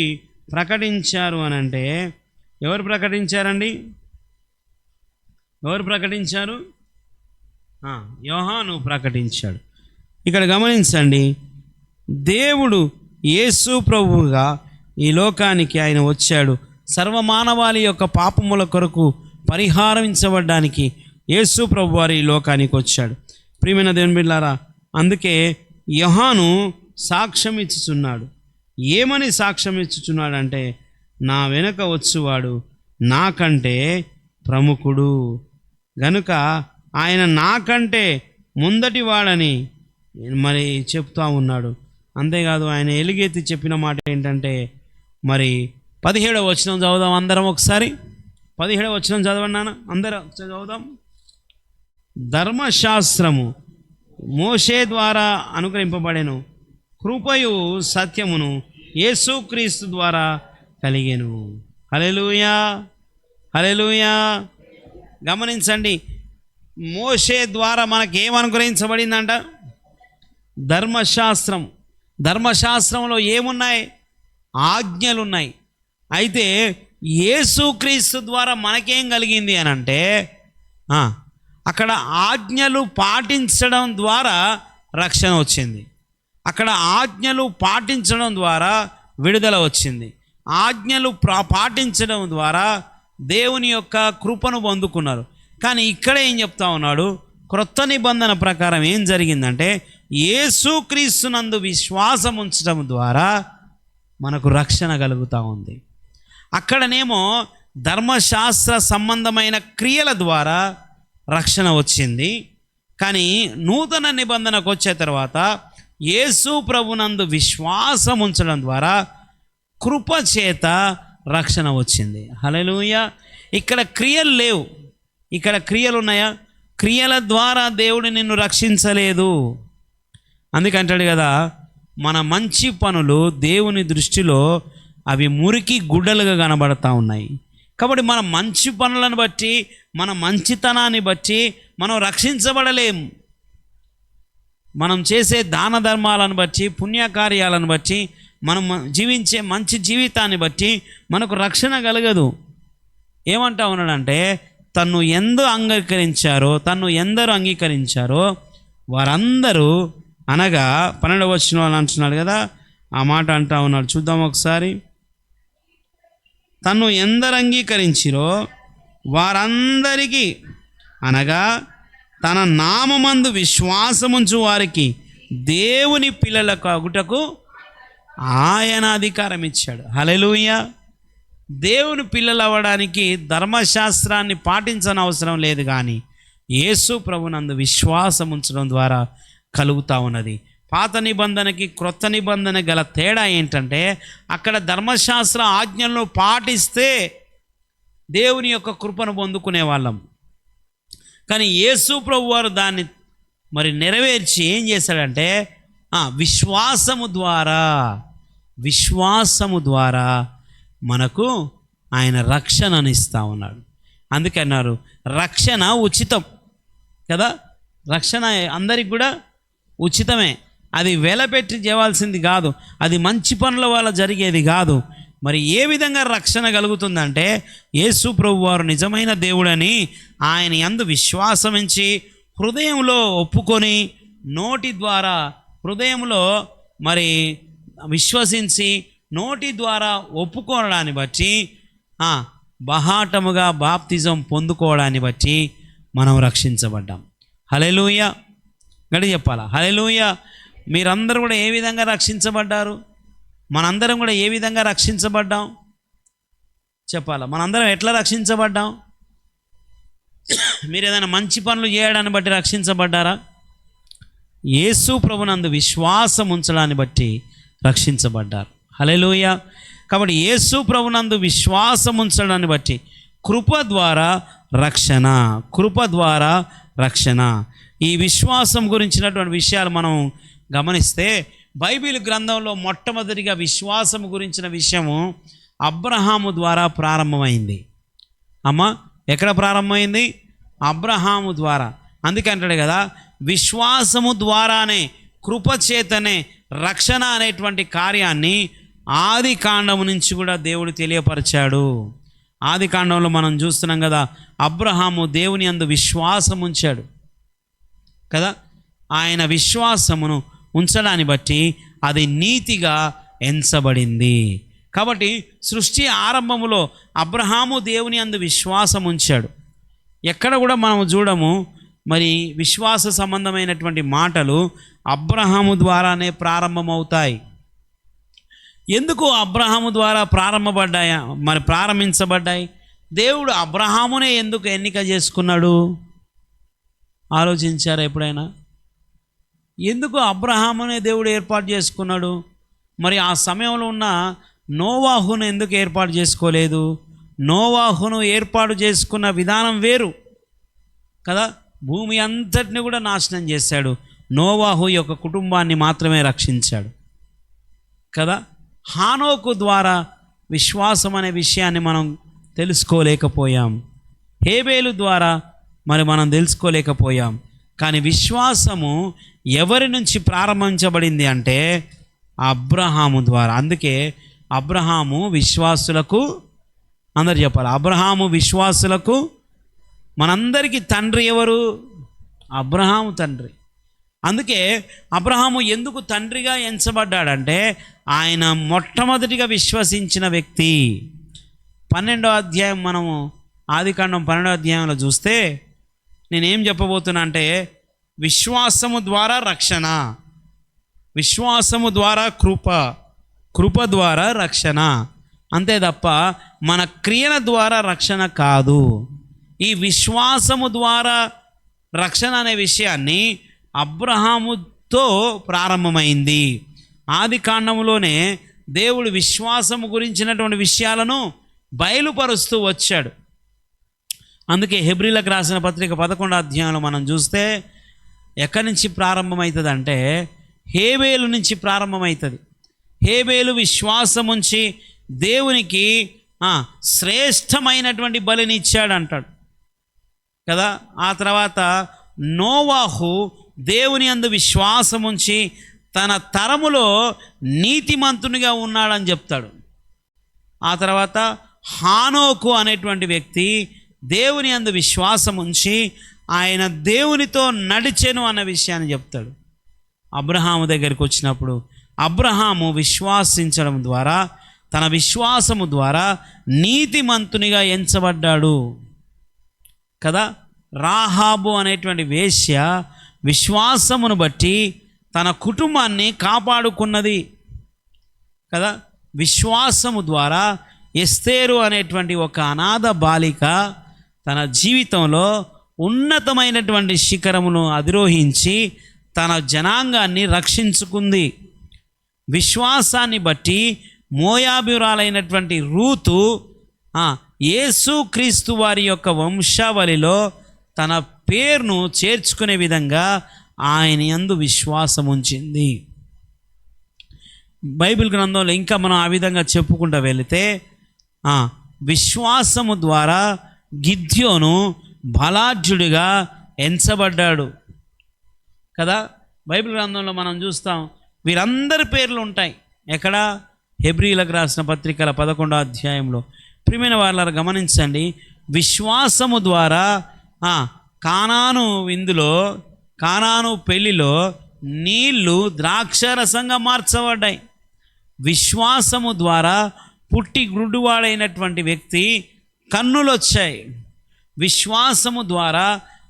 ప్రకటించారు అని అంటే, ఎవరు ప్రకటించారండి? ఎవరు ప్రకటించారు? యోహాను ప్రకటించాడు. ఇక్కడ గమనించండి, దేవుడు యేసు ప్రభువుగా ఈ లోకానికి ఆయన వచ్చాడు. సర్వమానవాళి యొక్క పాపముల కొరకు పరిహారించబడ్డానికి యేసు ప్రభు వారు ఈ లోకానికి వచ్చాడు. ప్రియమైన దేవుని బిడ్డలారా, అందుకే యోహాను సాక్ష్యం ఇచ్చుచున్నాడు. ఏమని సాక్ష్యం ఇచ్చుచున్నాడంటే, నా వెనుక వచ్చువాడు నాకంటే ప్రముఖుడు గనుక ఆయన నాకంటే ముందటి వాడని మరి చెప్తా ఉన్నాడు. అంతేకాదు, ఆయన ఎలుగెత్తి చెప్పిన మాట ఏంటంటే, మరి 17వ వచనం చదువుదాం అందరం ఒకసారి. 17వ వచనం చదవండి నాన్న, అందరం చదువుదాం. ధర్మశాస్త్రము మోషే ద్వారా అనుగ్రహింపబడెను, కృపయు సత్యమును యేసుక్రీస్తు ద్వారా కలిగెను. హల్లెలూయా, హల్లెలూయా. గమనించండి, మోషే ద్వారా మనకి ఏమనుగ్రహించబడిందంట? ధర్మశాస్త్రం. ధర్మశాస్త్రంలో ఏమున్నాయి? ఆజ్ఞలున్నాయి. అయితే యేసుక్రీస్తు ద్వారా మనకేం కలిగింది అని అంటే, అక్కడ ఆజ్ఞలు పాటించడం ద్వారా రక్షణ వచ్చింది. అక్కడ ఆజ్ఞలు పాటించడం ద్వారా విడుదల వచ్చింది. ఆజ్ఞలు పాటించడం ద్వారా దేవుని యొక్క కృపను పొందుకున్నారు. కానీ ఇక్కడ ఏం చెప్తా ఉన్నాడు? క్రొత్త నిబంధన ప్రకారం ఏం జరిగిందంటే, యేసుక్రీస్తునందు విశ్వాసం ఉంచడం ద్వారా మనకు రక్షణ కలుగుతూ ఉంది. అక్కడనేమో ధర్మశాస్త్ర సంబంధమైన క్రియల ద్వారా రక్షణ వచ్చింది. కానీ నూతన నిబంధనకు వచ్చే తర్వాత యేసు ప్రభునందు విశ్వాసం ఉంచడం ద్వారా కృప చేత రక్షణ వచ్చింది. హల్లెలూయా. ఇక్కడ క్రియలు లేవు, ఇక్కడ క్రియలు ఉన్నాయా? క్రియల ద్వారా దేవుడు నిన్ను రక్షించలేదు. అందుకంటాడు కదా, మన మంచి పనులు దేవుని దృష్టిలో అవి మురికి గుడ్డలుగా కనబడతా ఉన్నాయి. కాబట్టి మన మంచి పనులను బట్టి, మన మంచితనాన్ని బట్టి మనం రక్షించబడలేం. మనం చేసే దాన ధర్మాలను బట్టి, పుణ్యకార్యాలను బట్టి, మనం జీవించే మంచి జీవితాన్ని బట్టి మనకు రక్షణ కలగదు. ఏమంటా ఉన్నాడంటే, తన్ను ఎందరూ అంగీకరించారో వారందరూ, అనగా 12వ వచనంలో అంటున్నాడు కదా, ఆ మాట అంటా ఉన్నాడు. చూద్దాం ఒకసారి. తన్ను ఎందరు అంగీకరించిరో వారందరికీ, అనగా తన నామమందు విశ్వాసముంచు వారికి దేవుని పిల్లలకు అగుటకు ఆయన అధికారం ఇచ్చాడు. హల్లెలూయా. దేవుని పిల్లలు అవ్వడానికి ధర్మశాస్త్రాన్ని పాటించని అవసరం లేదు, కానీ యేసు ప్రభునందు విశ్వాసం ఉంచడం ద్వారా కలుగుతూ ఉన్నది. పాత నిబంధనకి క్రొత్త నిబంధన గల తేడా ఏంటంటే, అక్కడ ధర్మశాస్త్ర ఆజ్ఞలను పాటిస్తే దేవుని యొక్క కృపను పొందుకునే వాళ్ళం. కానీ యేసు ప్రభు వారు దాన్ని మరి నెరవేర్చి ఏం చేశాడంటే, విశ్వాసము ద్వారా మనకు ఆయన రక్షణను ఇస్తూ ఉన్నాడు. అందుకే అన్నారు, రక్షణ ఉచితం కదా. రక్షణ అందరికి కూడా ఉచితమే. అది వెలపెట్టి చేయవలసింది కాదు, అది మంచి పనుల వల్ల జరిగేది కాదు. మరి ఏ విధంగా రక్షణ కలుగుతుందంటే, యేసు ప్రభు వారు నిజమైన దేవుడని ఆయన యందు విశ్వాసమించి హృదయంలో ఒప్పుకొని, నోటి ద్వారా హృదయంలో మరి విశ్వసించి నోటి ద్వారా ఒప్పుకోవడాన్ని బట్టి, బహాటముగా బాప్తిజం పొందుకోవడాన్ని బట్టి మనం రక్షించబడ్డాం. హల్లెలూయా. గడి చెప్పాలా? హల్లెలూయా. మీరందరూ కూడా ఏ విధంగా రక్షించబడ్డారు? మనందరం కూడా ఏ విధంగా రక్షించబడ్డాం చెప్పాలా? మనందరం ఎట్లా రక్షించబడ్డాం? మీరు ఏదైనా మంచి పనులు చేయడాన్ని బట్టి రక్షించబడ్డారా? యేసు ప్రభునందు విశ్వాసం ఉంచడాన్ని బట్టి రక్షించబడ్డారు. హల్లెలూయా. కాబట్టి యేసు ప్రభునందు విశ్వాసం ఉంచడాన్ని బట్టి కృప ద్వారా రక్షణ. ఈ విశ్వాసం గురించినటువంటి విషయాలు మనం గమనిస్తే బైబిల్ గ్రంథంలో మొట్టమొదటిగా విశ్వాసం గురించిన విషయము అబ్రహాము ద్వారా ప్రారంభమైంది. అమ్మా, ఎక్కడ ప్రారంభమైంది? అబ్రహాము ద్వారా. అందుకే అంటాడు కదా, విశ్వాసము ద్వారానే కృపచేతనే రక్షణ అనేటువంటి కార్యాన్ని ఆది కాండము నుంచి కూడా దేవుడు తెలియపరిచాడు. ఆది కాండంలో మనం చూస్తున్నాం కదా, అబ్రహాము దేవుని యందు విశ్వాసం ఉంచాడు కదా. ఆయన విశ్వాసమును ఉంచడాన్ని బట్టి అది నీతిగా ఎంచబడింది. కాబట్టి సృష్టి ఆరంభములో అబ్రహాము దేవుని యందు విశ్వాసం ఉంచాడు. ఎక్కడ కూడా మనం చూడము మరి విశ్వాస సంబంధమైనటువంటి మాటలు అబ్రహాము ద్వారానే ప్రారంభమవుతాయి. ఎందుకు అబ్రహాము ద్వారా ప్రారంభించబడ్డాయి? దేవుడు అబ్రహామునే ఎందుకు ఎన్నిక చేసుకున్నాడు? ఆలోచించారా ఎప్పుడైనా? ఎందుకు అబ్రహామునే దేవుడు ఏర్పాటు చేసుకున్నాడు? మరి ఆ సమయంలో ఉన్న నోవాహును ఎందుకు ఏర్పాటు చేసుకోలేదు? నోవాహును ఏర్పాటు చేసుకున్న విధానం వేరు కదా. భూమి అంతటిని కూడా నాశనం చేశాడు, నోవాహు యొక్క కుటుంబాన్ని మాత్రమే రక్షించాడు కదా. హానోకు ద్వారా విశ్వాసం అనే విషయాన్ని మనం తెలుసుకోలేకపోయాం. హేబేలు ద్వారా మనం తెలుసుకోలేకపోయాం. కానీ విశ్వాసము ఎవరి నుంచి ప్రారంభించబడింది అంటే అబ్రహాము ద్వారా. అందుకే అబ్రహాము విశ్వాసులకు, అందరు చెప్పాలి, అబ్రహాము విశ్వాసులకు మనందరికీ తండ్రి ఎవరు? అబ్రహాము తండ్రి. అందుకే అబ్రహాము ఎందుకు తండ్రిగా ఎంచబడ్డాడంటే ఆయన మొట్టమొదటిగా విశ్వసించిన వ్యక్తి. 12వ అధ్యాయం మనము ఆదికాండం 12వ అధ్యాయంలో చూస్తే నేనేం చెప్పబోతున్నా అంటే విశ్వాసము ద్వారా రక్షణ, విశ్వాసము ద్వారా కృప, కృప ద్వారా రక్షణ, అంతే తప్ప మన క్రియల ద్వారా రక్షణ కాదు. ఈ విశ్వాసము ద్వారా రక్షణ అనే విషయాన్ని అబ్రహాముతో ప్రారంభమైంది. ఆది కాండములోనే దేవుడు విశ్వాసము గురించినటువంటి విషయాలను బయలుపరుస్తూ వచ్చాడు. అందుకే హెబ్రీలకు రాసిన పత్రిక 11వ అధ్యాయంలో మనం చూస్తే ఎక్కడి నుంచి ప్రారంభమవుతుంది అంటే హేబేలు నుంచి ప్రారంభమవుతుంది. హేబేలు విశ్వాసం ఉంచి దేవునికి శ్రేష్టమైనటువంటి బలిని ఇచ్చాడు అంటాడు కదా. ఆ తర్వాత నోవాహు దేవుని యందు విశ్వాసం ఉంచి తన తరములో నీతిమంతునిగా ఉన్నాడని చెప్తాడు. ఆ తర్వాత హానోకు అనేటువంటి వ్యక్తి దేవుని యందు విశ్వాసం ఉంచి ఆయన దేవునితో నడిచెను అన్న విషయాన్ని చెప్తాడు. అబ్రహాము దగ్గరికి వచ్చినప్పుడు అబ్రహాము విశ్వాసించడం ద్వారా, తన విశ్వాసము ద్వారా నీతిమంతునిగా ఎంచబడ్డాడు కదా. రాహాబు అనేటువంటి వేశ్య విశ్వాసమును బట్టి తన కుటుంబాన్ని కాపాడుకున్నది కదా. విశ్వాసము ద్వారా ఎస్తేరు అనేటువంటి ఒక అనాథ బాలిక తన జీవితంలో ఉన్నతమైనటువంటి శిఖరమును అధిరోహించి తన జనాంగాన్ని రక్షించుకుంది. విశ్వాసాన్ని బట్టి మోయాబీయురాలైనటువంటి రూతు యేసు క్రీస్తు వారి యొక్క వంశావళిలో తన పేరును చేర్చుకునే విధంగా ఆయన యందు విశ్వాసం ఉంచింది. బైబిల్ గ్రంథంలో ఇంకా మనం ఆ విధంగా చెప్పుకుంటూ వెళితే విశ్వాసము ద్వారా గిద్యోను బలాఢ్యుడిగా ఎంచబడ్డాడు కదా. బైబిల్ గ్రంథంలో మనం చూస్తాం వీరందరి పేర్లు ఉంటాయి. ఎక్కడ? హెబ్రీలకు రాసిన పత్రికల 11వ అధ్యాయంలో. ప్రియమైన వాళ్ళ గమనించండి, విశ్వాసము ద్వారా కానాను పెళ్లిలో నీళ్లు ద్రాక్షరసంగా మార్చబడ్డాయి. విశ్వాసము ద్వారా పుట్టి గుడ్డివాడైనటువంటి వ్యక్తి కన్నులు వచ్చాయి. విశ్వాసము ద్వారా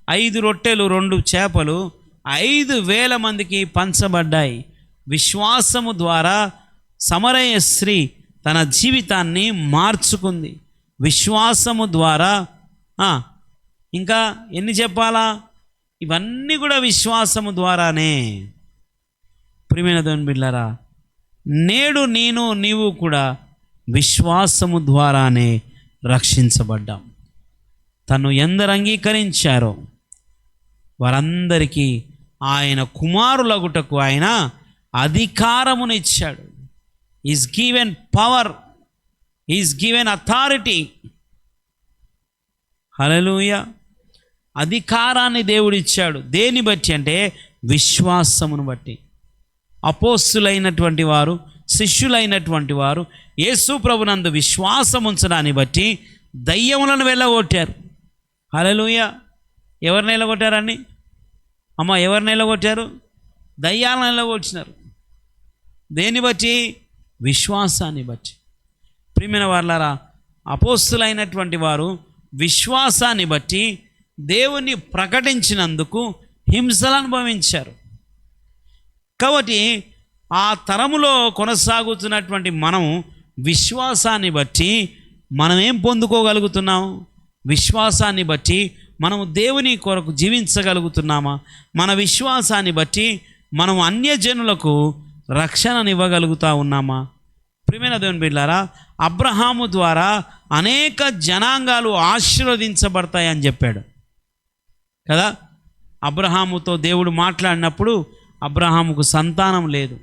5 రొట్టెలు 2 చేపలు 5,000 మందికి పంచబడ్డాయి. విశ్వాసము ద్వారా సమరయ స్త్రీ తన జీవితాన్ని మార్చుకుంది. విశ్వాసము ద్వారా ఇంకా ఎన్ని చెప్పాలా? ఇవన్నీ కూడా విశ్వాసము ద్వారానే. ప్రియమైన దేవుని బిడ్డలారా, నేడు నీవు కూడా విశ్వాసము ద్వారానే రక్షించబడ్డాం. తను ఎందరు అంగీకరించారో, వారందరికీ ఆయన కుమారులగుటకు ఆయన అధికారమునిచ్చాడు. Is given power, is given authority. Hallelujah. అధికారాన్ని దేవుడిచ్చాడు. దేని బట్టి అంటే విశ్వాసమును బట్టి. అపోస్తులైనటువంటి వారు, శిష్యులైనటువంటి వారు యేసు ప్రభునందు విశ్వాసం ఉంచడాన్ని బట్టి దయ్యములను వెళ్ళగొట్టారు. హల్లెలూయా. ఎవరిని వెళ్ళగొట్టారండి? ఎవరిని వెళ్ళగొట్టారు? దయ్యాలను వెళ్ళగొట్టినారు. దేన్ని బట్టి? విశ్వాసాన్ని బట్టి. ప్రియమైన వారలారా, అపోస్తులైనటువంటి వారు విశ్వాసాన్ని బట్టి దేవుని ప్రకటించినందుకు హింసలు అనుభవించారు. కాబట్టి ఆ తరములో కొనసాగుతున్నటువంటి మనం విశ్వాసాన్ని బట్టి మనం ఏం పొందుకోగలుగుతున్నాం? విశ్వాసాన్ని బట్టి మనం దేవుని కొరకు జీవించగలుగుతున్నామా? మన విశ్వాసాన్ని బట్టి మనం అన్యజనులకు రక్షణనివ్వగలుగుతా ఉన్నామా? ప్రియమైన దేవుని బిడ్డలారా, అబ్రహాము ద్వారా అనేక జనాంగాలు ఆశీర్వదించబడతాయని చెప్పాడు కదా. అబ్రహాముతో దేవుడు మాట్లాడినప్పుడు అబ్రహాముకు సంతానం లేదు.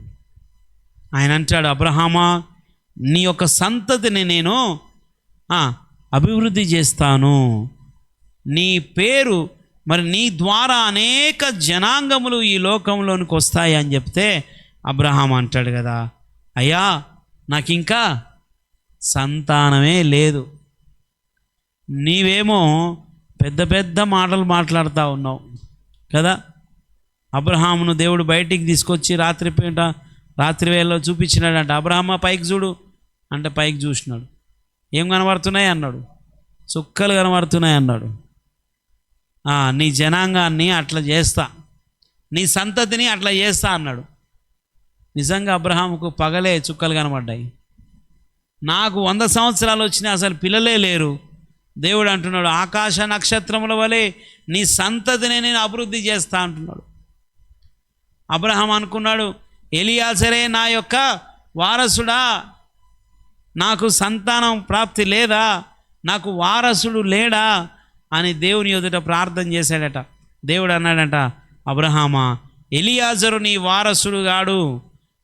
ఆయన అంటాడు, అబ్రహామా, నీ యొక్క సంతతిని నేను అభివృద్ధి చేస్తాను, నీ పేరు మరి నీ ద్వారా అనేక జనాంగములు ఈ లోకంలోనికి వస్తాయి అని చెప్తే అబ్రహాం అంటాడు కదా, అయ్యా నాకు ఇంకా సంతానమే లేదు, నీవేమో పెద్ద పెద్ద మాటలు మాట్లాడుతూ ఉన్నావు కదా. అబ్రహామును దేవుడు బయటికి తీసుకొచ్చి రాత్రి వేళలో చూపించినాడంట. అబ్రహామా పైకి చూడు అంటే పైకి చూసినాడు. ఏం కనబడుతున్నాయి అన్నాడు? చుక్కలు కనబడుతున్నాయి అన్నాడు. నీ జనాంగాన్ని అట్లా చేస్తా, నీ సంతతిని అట్లా చేస్తా అన్నాడు. నిజంగా అబ్రహాముకు పగలే చుక్కలు కనబడ్డాయి. నాకు 100 సంవత్సరాలు వచ్చినాయి, అసలు పిల్లలే లేరు. దేవుడు అంటున్నాడు, ఆకాశ నక్షత్రముల వలె నీ సంతతిని నేను అభివృద్ధి చేస్తా అంటున్నాడు. అబ్రహాం అనుకున్నాడు, ఎలియాజరే నా యొక్క వారసుడా, నాకు సంతానం ప్రాప్తి లేదా, నాకు వారసుడు లేడా అని దేవుని ఎదుట ప్రార్థన చేశాడట. దేవుడు అన్నాడంట, అబ్రహామా, ఎలియాజరు నీ వారసుడు గాడు,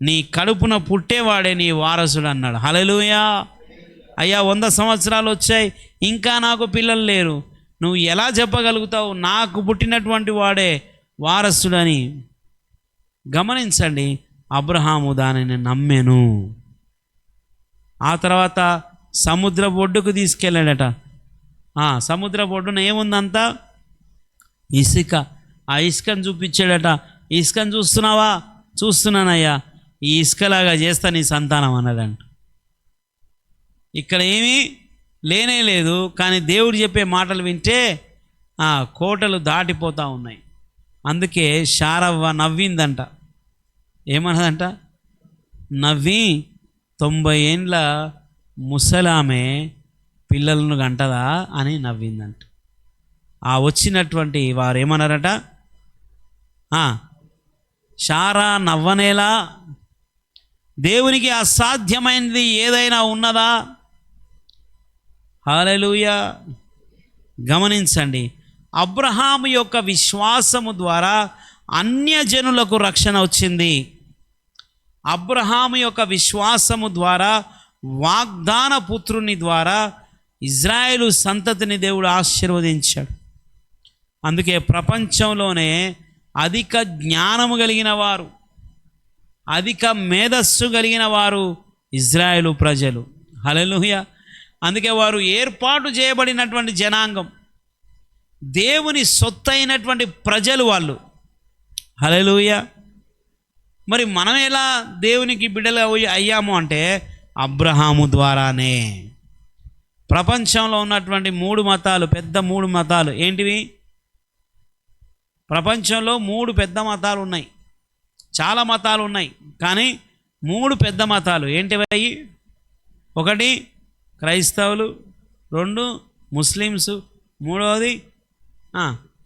నీ కడుపున పుట్టేవాడే నీ వారసుడు అన్నాడు. హల్లెలూయా. అయ్యా 100 సంవత్సరాలు వచ్చాయి, ఇంకా నాకు పిల్లలు లేరు, నువ్వు ఎలా చెప్పగలుగుతావు నాకు పుట్టినటువంటి వాడే వారసుడని? గమనించండి, అబ్రహాము దానిని నమ్మెను. ఆ తర్వాత సముద్ర ఒడ్డుకు తీసుకెళ్ళాడట. సముద్ర ఒడ్డున ఏముందంతా? ఇసుక. ఆ ఇసుకను చూపించాడట. ఇసుకను చూస్తున్నావా? చూస్తున్నానయ్యా, ఈ ఇసుకలాగా చేస్తా నీ సంతానం అన్నాడంట. ఇక్కడ ఏమీ లేనే లేదు, కానీ దేవుడు చెప్పే మాటలు వింటే కోటలు దాటిపోతూ ఉన్నాయి. అందుకే శారవ్వ నవ్విందంట. ఏమన్నదంట? నవ్వి 90 ఏండ్ల ముసలామె పిల్లలను గంటదా అని నవ్విందంట. వచ్చినటువంటి వారు ఏమన్నారట? శారా నవ్వనేలా, దేవునికి అసాధ్యమైనది ఏదైనా ఉన్నదా? హల్లెలూయా. గమనించండి, అబ్రహాము యొక్క విశ్వాసము ద్వారా అన్యజనులకు రక్షణ వచ్చింది. అబ్రహాము యొక్క విశ్వాసము ద్వారా వాగ్దాన పుత్రుని ద్వారా ఇజ్రాయేలు సంతతిని దేవుడు ఆశీర్వదించాడు. అందుకే ప్రపంచంలోనే అధిక జ్ఞానము కలిగిన వారు, అధిక మేధస్సు కలిగిన వారు ఇజ్రాయేలు ప్రజలు. హల్లెలూయా. అందుకే వారు ఏర్పాటు చేయబడినటువంటి జనాంగం, దేవుని సొత్తైనటువంటి ప్రజలు వాళ్ళు. హల్లెలూయా. మరి మనం ఎలా దేవునికి బిడ్డలు అయ్యాము అంటే అబ్రహాము ద్వారానే. ప్రపంచంలో ఉన్నటువంటి 3 మతాలు, పెద్ద 3 మతాలు ఏంటివి? ప్రపంచంలో 3 పెద్ద మతాలు ఉన్నాయి. చాలా మతాలు ఉన్నాయి, కానీ 3 పెద్ద మతాలు ఏంటివి? 1 క్రైస్తవులు, 2 ముస్లిమ్స్, 3వది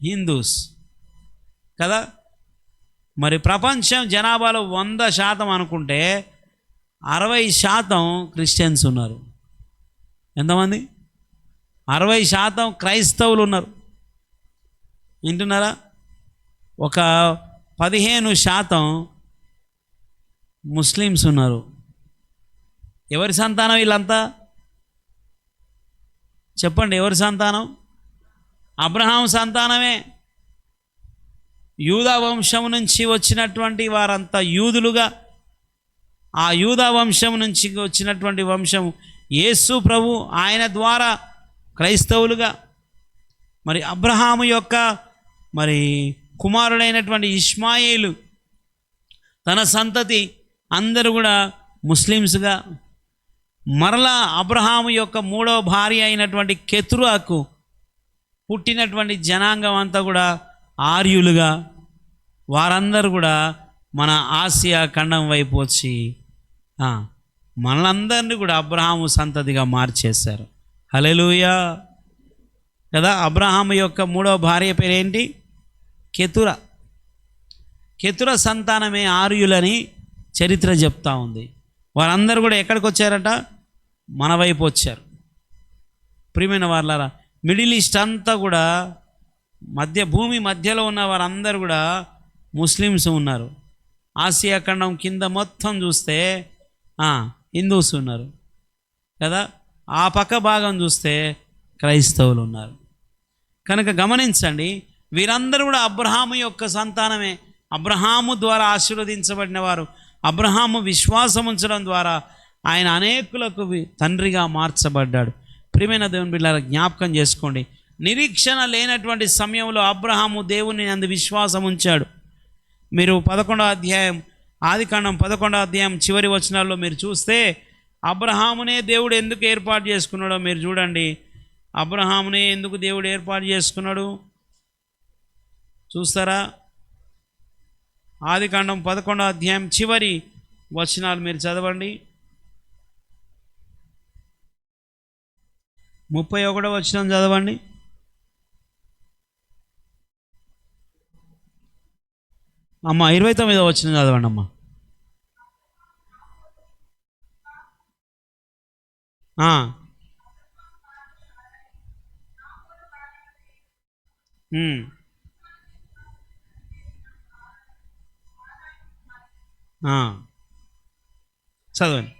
హిందూస్ కదా. మరి ప్రపంచం జనాభాలో 100% అనుకుంటే 60% క్రిస్టియన్స్ ఉన్నారు. ఎంతమంది? 60% క్రైస్తవులు ఉన్నారు. వింటున్నారా? ఒక 15% ముస్లిమ్స్ ఉన్నారు. ఎవరి సంతానం వీళ్ళంతా? చెప్పండి, ఎవరి సంతానం? అబ్రహాం సంతానమే. యూదా వంశం నుంచి వచ్చినటువంటి వారంతా యూదులుగా, ఆ యూదా వంశం నుంచి వచ్చినటువంటి వంశం యేసు ప్రభు, ఆయన ద్వారా క్రైస్తవులుగా, మరి అబ్రహాము యొక్క మరి కుమారుడైనటువంటి ఇష్మాయేలు తన సంతతి అందరూ కూడా ముస్లిమ్స్గా, మరలా అబ్రహాము యొక్క 3వ భార్య అయినటువంటి కెతురాకు పుట్టినటువంటి జనాంగం అంతా కూడా ఆర్యులుగా, వారందరూ కూడా మన ఆసియా ఖండం వైపు వచ్చి మనలందరినీ కూడా అబ్రహాము సంతతిగా మార్చేశారు. హల్లెలూయా కదా. అబ్రహాము యొక్క 3వ భార్య పేరేంటి? కెతుర. కెతుర సంతానమే ఆర్యులని చరిత్ర చెప్తా ఉంది. వారందరూ కూడా ఎక్కడికి వచ్చారట? మన వైపు వచ్చారు. ప్రియమైన వారలారా, మిడిల్ ఈస్ట్ అంతా కూడా భూమి మధ్యలో ఉన్న వారందరూ కూడా ముస్లిమ్స్ ఉన్నారు. ఆసియా ఖండం కింద మొత్తం చూస్తే హిందూస్ ఉన్నారు కదా. ఆ పక్క భాగం చూస్తే క్రైస్తవులు ఉన్నారు. కనుక గమనించండి, వీరందరూ కూడా అబ్రహాము యొక్క సంతానమే. అబ్రహాము ద్వారా ఆశీర్వదించబడిన వారు. అబ్రహాము విశ్వాసం ఉంచడం ద్వారా ఆయన అనేకులకు తండ్రిగా మార్చబడ్డాడు. ప్రియమైన దేవుని బిడ్డలారా, జ్ఞాపకం చేసుకోండి, నిరీక్షణ లేనటువంటి సమయంలో అబ్రహాము దేవుని అందు విశ్వాసం ఉంచాడు. మీరు 11వ అధ్యాయం, ఆదికాండం 11వ అధ్యాయం చివరి వచనాల్లో మీరు చూస్తే అబ్రహామునే దేవుడు ఎందుకు ఏర్పాటు చేసుకున్నాడో మీరు చూడండి. అబ్రహామునే ఎందుకు దేవుడు ఏర్పాటు చేసుకున్నాడు చూస్తారా? ఆదికాండం 11వ అధ్యాయం చివరి వచనాలు మీరు చదవండి. 31వ వచనం చదవండి. అమ్మ 29వ వచనం చదవండి అమ్మ. చదవండి.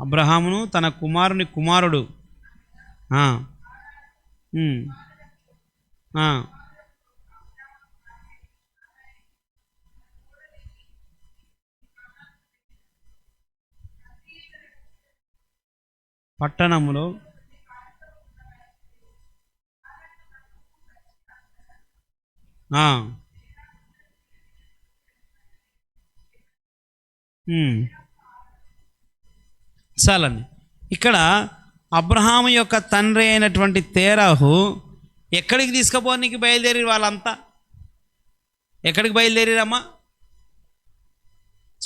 అబ్రహామును తన కుమారుని కుమారుడు పట్టణములో చాలండి. ఇక్కడ అబ్రహాము యొక్క తండ్రి అయినటువంటి తేరాహు ఎక్కడికి తీసుకుపోనికి బయలుదేరి? వాళ్ళంతా ఎక్కడికి బయలుదేరిరమ్మా?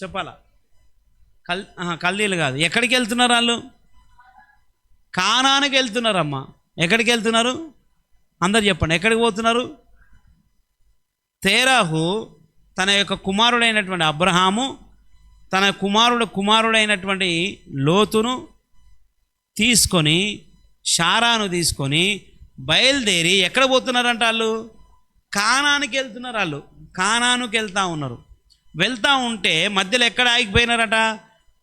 చెప్పాలా? కల్దీలు కాదు. ఎక్కడికి వెళ్తున్నారు వాళ్ళు? కానానికి వెళ్తున్నారమ్మా. ఎక్కడికి వెళ్తున్నారు? అందరు చెప్పండి, ఎక్కడికి పోతున్నారు? తేరాహు తన యొక్క కుమారుడైనటువంటి అబ్రహాము తన కుమారుడైనటువంటి లోతును తీసుకొని, షారాను తీసుకొని బయలుదేరి ఎక్కడ పోతున్నారంట? వాళ్ళు కానానికి వెళ్తున్నారు. వాళ్ళు కానానికి వెళ్తూ ఉంటే మధ్యలో ఎక్కడ ఆగిపోయినారట?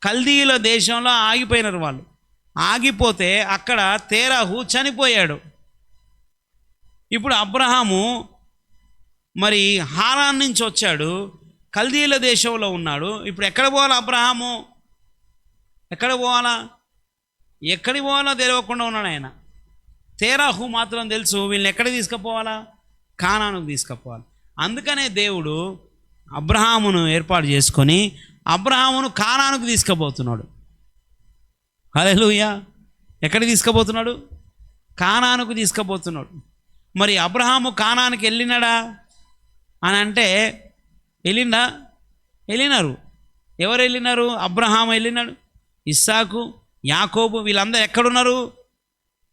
కల్దీయుల దేశంలో ఆగిపోయినారు వాళ్ళు. ఆగిపోతే అక్కడ తేరాహు చనిపోయాడు. ఇప్పుడు అబ్రహాము మరి హారాన్ నుంచి వచ్చాడు, కల్దీయుల దేశంలో ఉన్నాడు. ఇప్పుడు ఎక్కడ పోవాలా? అబ్రహాము ఎక్కడ పోవాలా? ఎక్కడికి పోవాలో తెలియకుండా ఉన్నాడు ఆయన. తేరాహు మాత్రం తెలుసు వీళ్ళని ఎక్కడికి తీసుకుపోవాలా? కానానుకు తీసుకుపోవాలి. అందుకనే దేవుడు అబ్రహామును ఏర్పాటు చేసుకొని అబ్రహామును కానానుకు తీసుకుపోతున్నాడు. హల్లెలూయా. ఎక్కడికి తీసుకుపోతున్నాడు? కానానుకు తీసుకుపోతున్నాడు. మరి అబ్రహాము కానానికి వెళ్ళినాడా అని అంటే వెళ్ళినారు. ఎవరు వెళ్ళినారు? అబ్రహాము వెళ్ళినాడు, ఇస్సాకు, యాకోబు వీళ్ళందరూ ఎక్కడున్నారు?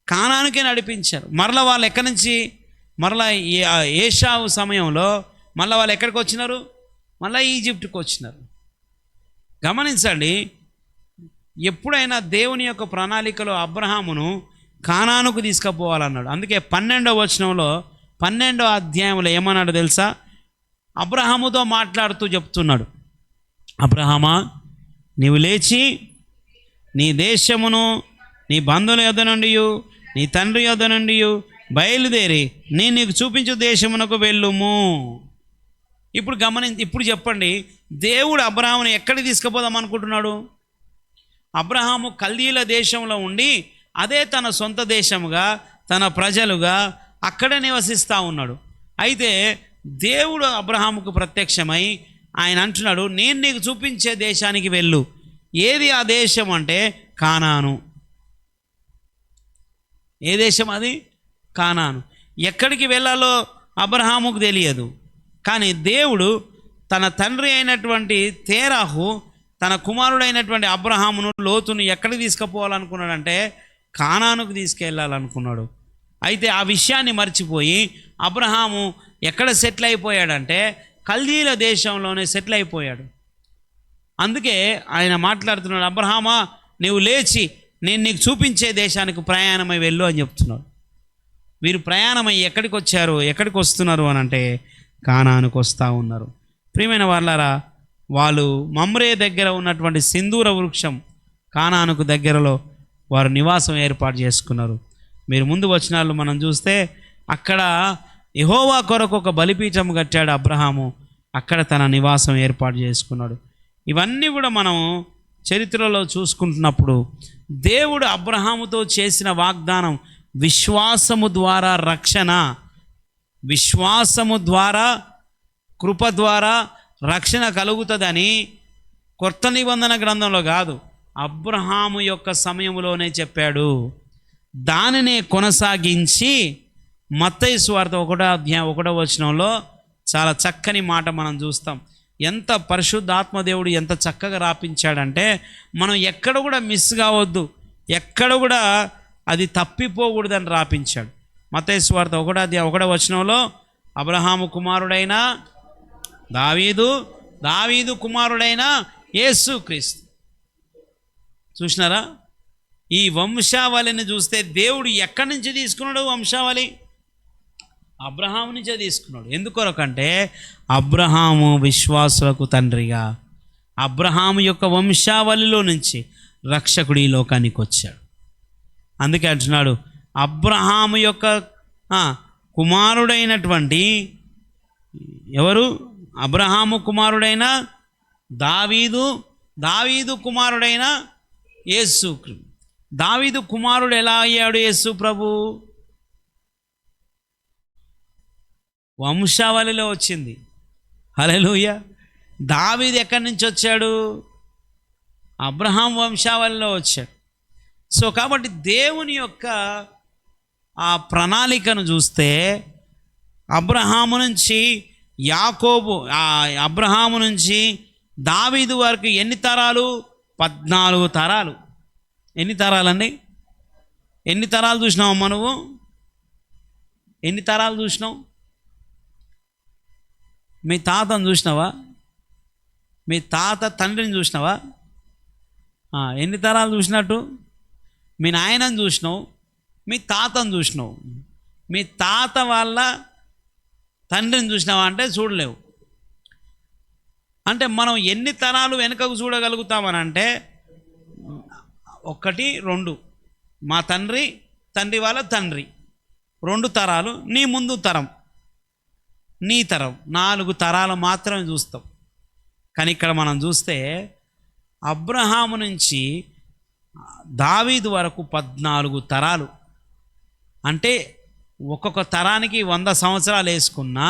కానానుకే నడిపించారు. మరలా వాళ్ళు ఎక్కడి నుంచి? మరలా ఏషావు సమయంలో మళ్ళీ వాళ్ళు ఎక్కడికి వచ్చినారు? మళ్ళీ ఈజిప్ట్కి వచ్చినారు. గమనించండి, ఎప్పుడైనా దేవుని యొక్క ప్రణాళికలో అబ్రహామును కానానుకు తీసుకుపోవాలన్నాడు. అందుకే 12వ వచనంలో 12వ అధ్యాయంలో ఏమన్నాడు తెలుసా? అబ్రహాముతో మాట్లాడుతూ చెప్తున్నాడు, అబ్రహామా, నీవు లేచి నీ దేశమును నీ బంధువుల యొద్ద నుండి నీ తండ్రి యొద్ద నుండి బయలుదేరి నేను నీకు చూపించు దేశమునకు వెళ్ళుము. ఇప్పుడు చెప్పండి, దేవుడు అబ్రహాముని ఎక్కడికి తీసుకుపోదాం అనుకుంటున్నాడు? అబ్రహాము కల్దీల దేశంలో ఉండి అదే తన సొంత దేశముగా, తన ప్రజలుగా అక్కడే నివసిస్తూ ఉన్నాడు. అయితే దేవుడు అబ్రహాముకు ప్రత్యక్షమై ఆయన అంటున్నాడు, నేను నీకు చూపించే దేశానికి వెళ్ళు. ఏది ఆ దేశం అంటే కానాను. ఏ దేశం అది? కానాను. ఎక్కడికి వెళ్ళాలో అబ్రహాముకు తెలియదు, కానీ దేవుడు తన తండ్రి అయినటువంటి తేరాహు తన కుమారుడైనటువంటి అబ్రహామును, లోతును ఎక్కడికి తీసుకుపోవాలనుకున్నాడంటే కానానుకు తీసుకెళ్ళాలనుకున్నాడు. అయితే ఆ విషయాన్ని మర్చిపోయి అబ్రహాము ఎక్కడ సెటిల్ అయిపోయాడంటే కల్దీల దేశంలోనే సెటిల్ అయిపోయాడు. అందుకే ఆయన మాట్లాడుతున్నాడు, అబ్రహామా, నీవు లేచి నేను నీకు చూపించే దేశానికి ప్రయాణమై వెళ్ళు అని చెప్తున్నాడు. వీరు ప్రయాణమై ఎక్కడికి వచ్చారు, ఎక్కడికి వస్తున్నారు అని అంటే కానానుకు వస్తూ ఉన్నారు. ప్రియమైన వాళ్ళారా, వాళ్ళు మమ్రే దగ్గర ఉన్నటువంటి సింధూర వృక్షం కానానుకు దగ్గరలో వారు నివాసం ఏర్పాటు చేసుకున్నారు. మీరు ముందు వచనాలు మనం చూస్తే అక్కడ యెహోవా కొరకు ఒక బలిపీఠం కట్టాడు అబ్రహాము. అక్కడ తన నివాసం ఏర్పాటు చేసుకున్నాడు. ఇవన్నీ కూడా మనం చరిత్రలో చూసుకుంటున్నప్పుడు దేవుడు అబ్రహాముతో చేసిన వాగ్దానం విశ్వాసము ద్వారా రక్షణ, విశ్వాసము ద్వారా కృప ద్వారా రక్షణ కలుగుతుందని కొత్త నిబంధన గ్రంథంలో కాదు, అబ్రహాము యొక్క సమయంలోనే చెప్పాడు. దానినే కొనసాగించి మత్తయి సువార్త 1వ అధ్యాయం 1వ వచనంలో చాలా చక్కని మాట మనం చూస్తాం. ఎంత పరిశుద్ధాత్మదేవుడు ఎంత చక్కగా రాపించాడంటే మనం ఎక్కడ కూడా మిస్ కావద్దు, ఎక్కడ కూడా అది తప్పిపోకూడదని రాపించాడు. మత్తయి సువార్త 1వ అధ్యాయం 1వ వచనంలో అబ్రహాము కుమారుడైన దావీదు కుమారుడైన యేసుక్రీస్తు. చూసినారా? ఈ వంశావళిని చూస్తే దేవుడు ఎక్కడి నుంచి తీసుకున్నాడు? వంశావళి అబ్రహాము నుంచే తీసుకున్నాడు. ఎందుకొరకంటే అబ్రహాము విశ్వాసులకు తండ్రిగా, అబ్రహాము యొక్క వంశావళిలో నుంచి రక్షకుడు ఈ లోకానికి వచ్చాడు. అందుకే అంటున్నాడు, అబ్రహాము యొక్క కుమారుడైనటువంటి ఎవరు? అబ్రహాము కుమారుడైన దావీదు కుమారుడైన యేసు. దావీదు కుమారుడు ఎలా అయ్యాడు? యేసు ప్రభు వంశావళిలో వచ్చింది. హల్లెలూయా. దావీదు ఎక్కడి నుంచి వచ్చాడు? అబ్రహాం వంశావళిలో వచ్చాడు. సో కాబట్టి దేవుని యొక్క ఆ ప్రణాళికను చూస్తే అబ్రహాము నుంచి యాకోబు, అబ్రహాము నుంచి దావీదు వరకు ఎన్ని తరాలు? 14 తరాలు. ఎన్ని తరాలండి? ఎన్ని తరాలు చూసినావమ్మా నువ్వు? ఎన్ని తరాలు చూసినావు? మీ తాతను చూసినావా? మీ తాత తండ్రిని చూసినావా? ఎన్ని తరాలు చూసినట్టు? మీ నాయనని చూసినావు, మీ తాతను చూసినావు, మీ తాత వాళ్ళ తండ్రిని చూసినావా అంటే చూడలేవు. అంటే మనం ఎన్ని తరాలు వెనుకకు చూడగలుగుతామని అంటే 1, 2 మా తండ్రి వాళ్ళ తండ్రి, 2 తరాలు, నీ ముందు తరం, నీ తరం, 4 తరాలు మాత్రమే చూస్తాం. కానీ ఇక్కడ మనం చూస్తే అబ్రహాము నుంచి దావీదు వరకు 14 తరాలు. అంటే ఒక్కొక్క తరానికి 100 సంవత్సరాలు వేసుకున్నా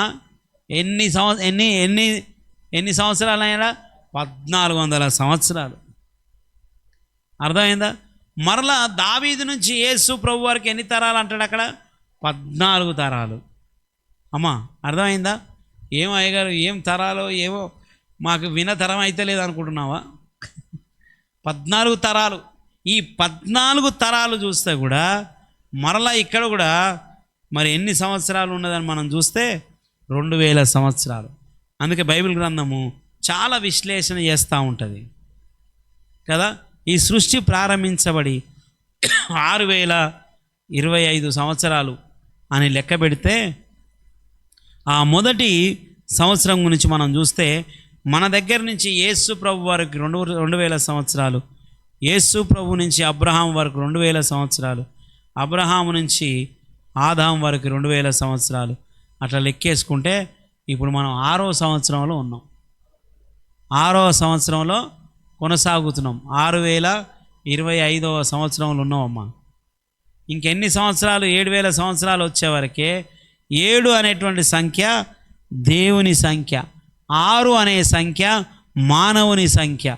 ఎన్ని సంవత్సరాలు అయినా 1400 సంవత్సరాలు. అర్థమైందా? మరలా దావీదు నుంచి యేసు ప్రభు వారికి ఎన్ని తరాలు అంటాడు అక్కడ? 14 తరాలు. అమ్మా అర్థమైందా? ఏమో అయ్యగారు, ఏం తరాలో ఏవో మాకు వినతరం అయితే లేదు అనుకుంటున్నావా? 14 తరాలు. ఈ 14 తరాలు చూస్తే కూడా మరలా ఇక్కడ కూడా మరి ఎన్ని సంవత్సరాలు ఉన్నదని మనం చూస్తే 2000 సంవత్సరాలు. అందుకే బైబిల్ గ్రంథము చాలా విశ్లేషణ చేస్తూ ఉంటుంది కదా. ఈ సృష్టి ప్రారంభించబడి 6025 సంవత్సరాలు అని లెక్క పెడితే ఆ మొదటి సంవత్సరం గురించి మనం చూస్తే మన దగ్గర నుంచి యేసు ప్రభు వారికి 2000 సంవత్సరాలు, యేసు ప్రభు నుంచి అబ్రహాం వరకు 2000 సంవత్సరాలు, అబ్రహాము నుంచి ఆదాం వరకు 2000 సంవత్సరాలు. అట్లా లెక్కేసుకుంటే ఇప్పుడు మనం 6వ సంవత్సరంలో ఉన్నాం. 6వ సంవత్సరంలో కొనసాగుతున్నాం. 6025వ సంవత్సరంలో ఉన్నామమ్మా. ఇంకెన్ని సంవత్సరాలు? 7000 సంవత్సరాలు వచ్చేవరకే 7 అనేటువంటి సంఖ్య దేవుని సంఖ్య, 6 అనే సంఖ్య మానవుని సంఖ్య.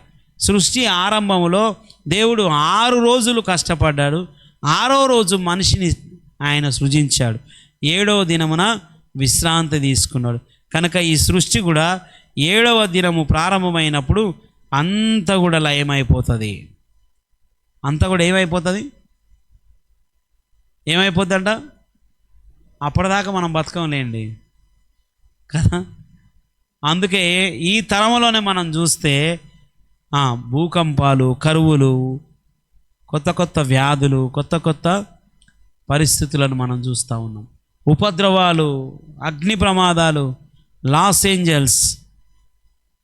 సృష్టి ఆరంభంలో దేవుడు 6 రోజులు కష్టపడ్డాడు. 6వ రోజు మనిషిని ఆయన సృజించాడు. 7వ దినమున విశ్రాంతి తీసుకున్నాడు. కనుక ఈ సృష్టి కూడా 7వ దినము ప్రారంభమైనప్పుడు అంతా కూడా లయమైపోతుంది. అంతా కూడా ఏమైపోద్దంట? అప్పటిదాకా మనం బతకంలేండి కదా. అందుకే ఈ తరంలోనే మనం చూస్తే భూకంపాలు, కరువులు, కొత్త వ్యాధులు, కొత్త పరిస్థితులను మనం చూస్తూ ఉన్నాం. ఉపద్రవాలు, అగ్ని ప్రమాదాలు.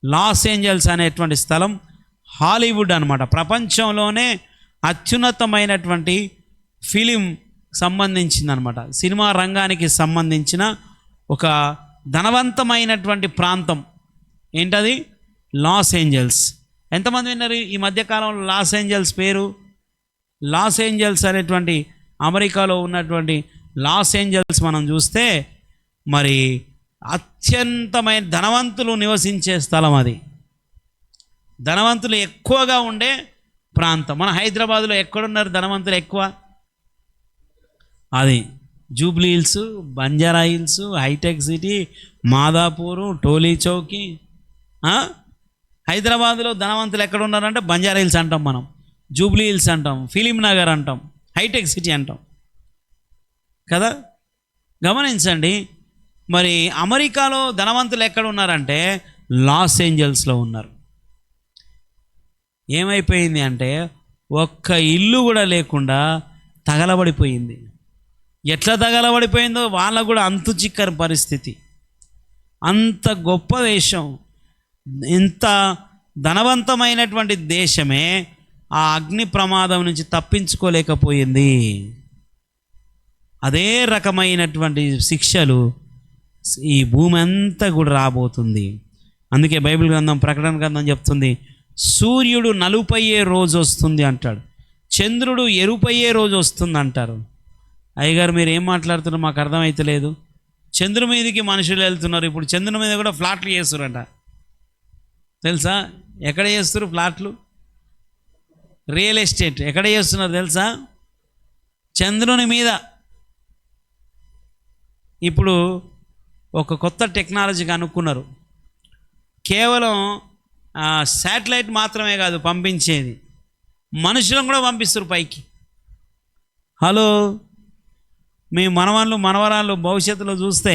లాస్ ఏంజల్స్ అనేటువంటి స్థలం హాలీవుడ్ అన్నమాట. ప్రపంచంలోనే అత్యున్నతమైనటువంటి ఫిలిం సంబంధించిందనమాట. సినిమా రంగానికి సంబంధించిన ఒక ధనవంతమైనటువంటి ప్రాంతం. ఏంటది? Los Angeles. ఎంతమంది విన్నారు ఈ మధ్యకాలంలో లాస్ ఏంజల్స్ పేరు? లాస్ ఏంజల్స్ అనేటువంటి అమెరికాలో ఉన్నటువంటి లాస్ ఏంజల్స్ మనం చూస్తే మరి అత్యంతమైన ధనవంతులు నివసించే స్థలం అది. ధనవంతులు ఎక్కువగా ఉండే ప్రాంతం. మన హైదరాబాదులో ఎక్కడున్నారు ధనవంతులు ఎక్కువ? అది జూబ్లీ హిల్స్, బంజారా హిల్స్, హైటెక్ సిటీ, మాదాపూరు, టోలీ చౌకి. హైదరాబాదులో ధనవంతులు ఎక్కడ ఉన్నారంటే బంజారా హిల్స్ అంటాం మనం, జూబ్లీ హిల్స్ అంటాం, ఫిలిం నగర్ అంటాం, హైటెక్ సిటీ అంటాం కదా. గమనించండి, మరి అమెరికాలో ధనవంతులు ఎక్కడ ఉన్నారంటే లాస్ ఏంజల్స్లో ఉన్నారు. ఏమైపోయింది అంటే ఒక్క ఇల్లు కూడా లేకుండా తగలబడిపోయింది. ఎట్లా తగలబడిపోయిందో వాళ్ళకు కూడా అంతు చిక్కని పరిస్థితి. అంత గొప్ప దేశం, ఇంత ధనవంతమైనటువంటి దేశమే ఆ అగ్ని ప్రమాదం నుంచి తప్పించుకోలేకపోయింది. అదే రకమైనటువంటి శిక్షలు ఈ భూమి అంతా కూడా రాబోతుంది. అందుకే బైబిల్ గ్రంథం, ప్రకటన గ్రంథం చెప్తుంది, సూర్యుడు నలుపయ్యే రోజు వస్తుంది అంటాడు, చంద్రుడు ఎరుపయ్యే రోజు వస్తుంది అంటారు. అయ్యగారు మీరు ఏం మాట్లాడుతున్నారు, మాకు అర్థమైతలేదు. చంద్రుడి మీదకి మనుషులు వెళ్తున్నారు. ఇప్పుడు చంద్రుని మీద కూడా ఫ్లాట్లు చేస్తున్నారంట, తెలుసా? ఎక్కడ చేస్తున్నారు ఫ్లాట్లు? రియల్ ఎస్టేట్ ఎక్కడ చేస్తున్నారు తెలుసా? చంద్రుని మీద. ఇప్పుడు ఒక కొత్త టెక్నాలజీ కనుక్కున్నారు. కేవలం శాటిలైట్ మాత్రమే కాదు పంపించేది, మనుషులను కూడా పంపిస్తారు పైకి. హలో, మీ మనవరాళ్ళు భవిష్యత్తులో చూస్తే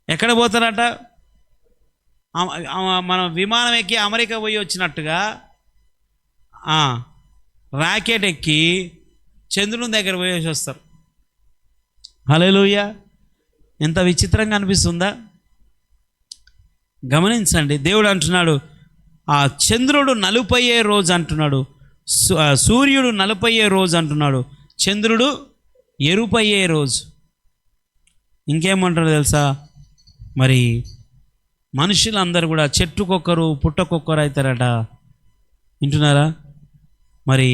ఎక్కడ పోతారట? మనం విమానం ఎక్కి అమెరికా పోయి వచ్చినట్టుగా రాకెట్ ఎక్కి చంద్రుని దగ్గర పోయేసి వస్తారు. హల్లెలూయా! ఎంత విచిత్రంగా అనిపిస్తుందా? గమనించండి, దేవుడు అంటున్నాడు ఆ చంద్రుడు నలుపయ్యే రోజు అంటున్నాడు, సూర్యుడు నలుపయ్యే రోజు అంటున్నాడు, చంద్రుడు ఎరుపయ్యే రోజు. ఇంకేమంటారు తెలుసా? మరి మనుషులందరూ కూడా చెట్టుకొక్కరు పుట్టకొక్కరు అవుతారట. వింటున్నారా? మరి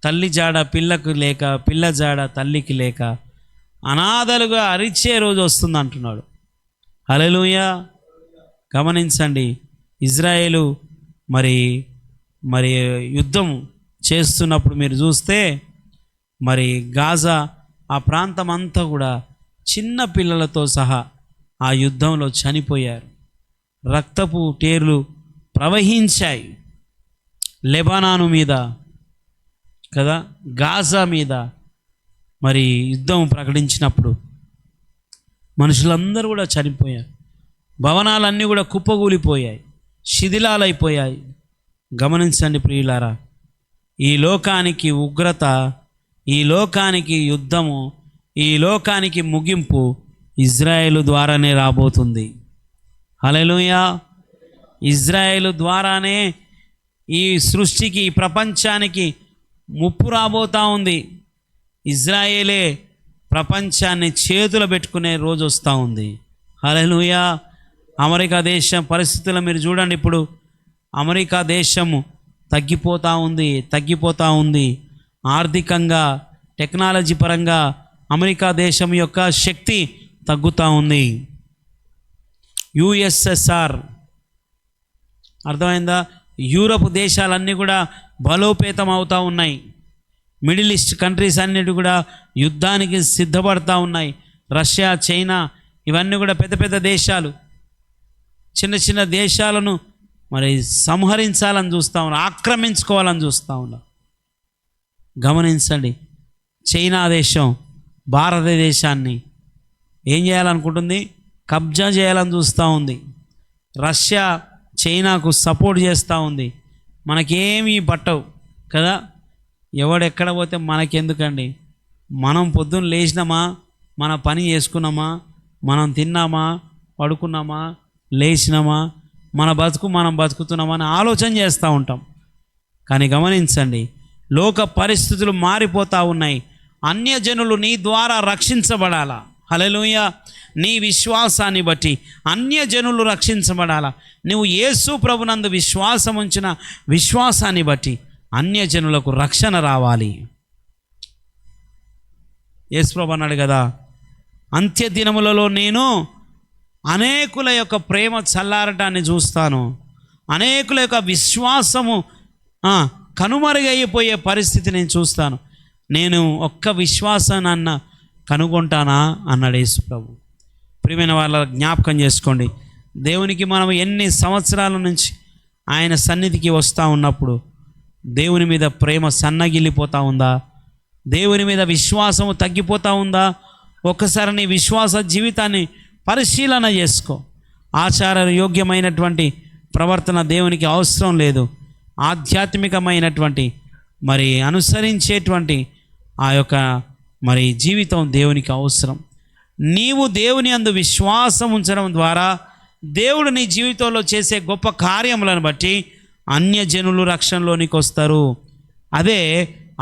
తల్లి జాడ పిల్లకు లేక, పిల్ల జాడ తల్లికి లేక అనాథలుగా అరిచే రోజు వస్తుంది అంటున్నాడు. హల్లెలూయా! గమనించండి, ఇజ్రాయేలు మరి యుద్ధం చేస్తున్నప్పుడు మీరు చూస్తే మరి గాజా ఆ ప్రాంతం అంతా కూడా చిన్న పిల్లలతో సహా ఆ యుద్ధంలో చనిపోయారు. రక్తపు టేర్లు ప్రవహించాయి లెబనాను మీద కదా, గాజా మీద. మరి యుద్ధం ప్రకటించినప్పుడు మనుషులందరూ కూడా చనిపోయారు. భవనాలన్నీ కూడా కుప్పగూలిపోయాయి, శిథిలాలైపోయాయి. గమనించండి ప్రియులారా, ఈ లోకానికి ఉగ్రత, ఈ లోకానికి యుద్ధము, ఈ లోకానికి ముగింపు ఇజ్రాయేలు ద్వారానే రాబోతుంది. హల్లెలూయా. ఇజ్రాయేలు ద్వారానే ఈ సృష్టికి, ఈ ప్రపంచానికి ముప్పు రాబోతూ ఉంది. ఇజ్రాయేలే ప్రపంచాన్ని చేతులు పెట్టుకునే రోజు వస్తూ ఉంది. హల్లెలూయా. అమెరికా దేశం పరిస్థితులు మీరు చూడండి. ఇప్పుడు అమెరికా దేశము తగ్గిపోతూ ఉంది. ఆర్థికంగా, టెక్నాలజీ పరంగా అమెరికా దేశం యొక్క శక్తి తగ్గుతూ ఉంది. యుఎస్ఎస్ఆర్, అర్థమైందా? యూరప్ దేశాలన్నీ కూడా బలోపేతం అవుతూ ఉన్నాయి. మిడిల్ ఈస్ట్ కంట్రీస్ అన్నిటి కూడా యుద్ధానికి సిద్ధపడుతూ ఉన్నాయి. రష్యా, చైనా ఇవన్నీ కూడా పెద్ద పెద్ద దేశాలు చిన్న చిన్న దేశాలను మరి సంహరించాలని చూస్తూ ఉన్నారు, ఆక్రమించుకోవాలని చూస్తూ ఉన్నారు. గమనించండి, చైనా దేశం భారతదేశాన్ని ఏం చేయాలనుకుంటుంది? కబ్జా చేయాలని చూస్తూ ఉంది. రష్యా చైనాకు సపోర్ట్ చేస్తూ ఉంది. మనకేమీ పట్టవు కదా, ఎవడెక్కడ పోతే మనకెందుకండి? మనం పొద్దున్న లేచినామా, మన పని చేసుకున్నామా, మనం తిన్నామా, పడుకున్నామా, లేచినామా, మన బతుకు మనం బతుకుతున్నామా అని ఆలోచన చేస్తూ ఉంటాం. కానీ గమనించండి, లోక పరిస్థితులు మారిపోతూ ఉన్నాయి. అన్యజనులు నీ ద్వారా రక్షించబడాలా. హల్లెలూయా. నీ విశ్వాసాన్ని బట్టి అన్యజనులు రక్షించబడాలా. నువ్వు యేసు ప్రభునందు విశ్వాసం ఉంచిన విశ్వాసాన్ని బట్టి అన్యజనులకు రక్షణ రావాలి. యేసు ప్రభు అన్నాడు కదా, అంత్య దినములలో నేను అనేకుల యొక్క ప్రేమ చల్లారటాన్ని చూస్తాను, అనేకుల యొక్క విశ్వాసము కనుమరుగైపోయే పరిస్థితి నేను చూస్తాను. నేను ఒక్క విశ్వాసాన్ని కనుగొంటానా అన్నాడు యేసు ప్రభు. ప్రియమైన వాళ్ళ జ్ఞాపకం చేసుకోండి, దేవునికి మనం ఎన్ని సంవత్సరాల నుంచి ఆయన సన్నిధికి వస్తూ ఉన్నప్పుడు దేవుని మీద ప్రేమ సన్నగిల్లిపోతూ ఉందా? దేవుని మీద విశ్వాసము తగ్గిపోతూ ఉందా? ఒక్కసారి నీ విశ్వాస జీవితాన్ని పరిశీలన చేసుకో. ఆచార యోగ్యమైనటువంటి ప్రవర్తన దేవునికి అవసరం లేదు. ఆధ్యాత్మికమైనటువంటి మరి అనుసరించేటువంటి ఆ యొక్క మరి జీవితం దేవునికి అవసరం. నీవు దేవుని యందు విశ్వాసం ఉంచడం ద్వారా దేవుడు నీ జీవితంలో చేసే గొప్ప కార్యములను బట్టి అన్యజనులు రక్షణలోనికి వస్తారు. అదే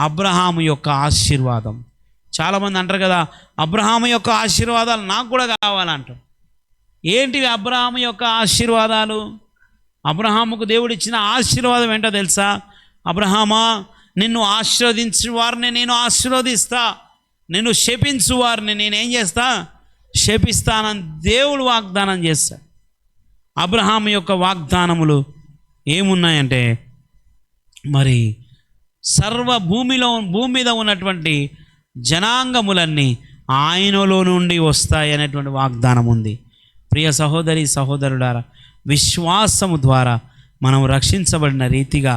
అబ్రహాము యొక్క ఆశీర్వాదం. చాలామంది అంటారు కదా, అబ్రహాము యొక్క ఆశీర్వాదాలు నాకు కూడా కావాలంటారు. ఏంటివి అబ్రహాము యొక్క ఆశీర్వాదాలు? అబ్రహాముకు దేవుడు ఇచ్చిన ఆశీర్వాదం ఏంటో తెలుసా? అబ్రహామా, నిన్ను ఆశీర్వదించు వారిని నేను ఆశీర్వదిస్తా, నిన్ను శపించు వారిని నేనేం చేస్తా? శపిస్తానని దేవుడు వాగ్దానం చేస్తాడు. అబ్రహాము యొక్క వాగ్దానములు ఏమున్నాయంటే, మరి సర్వ భూమి మీద ఉన్నటువంటి జనాంగములన్నీ ఆయనలో నుండి వస్తాయి అనేటువంటి వాగ్దానం ఉంది. ప్రియ సహోదరి సహోదరుడారా, విశ్వాసము ద్వారా మనం రక్షించబడిన రీతిగా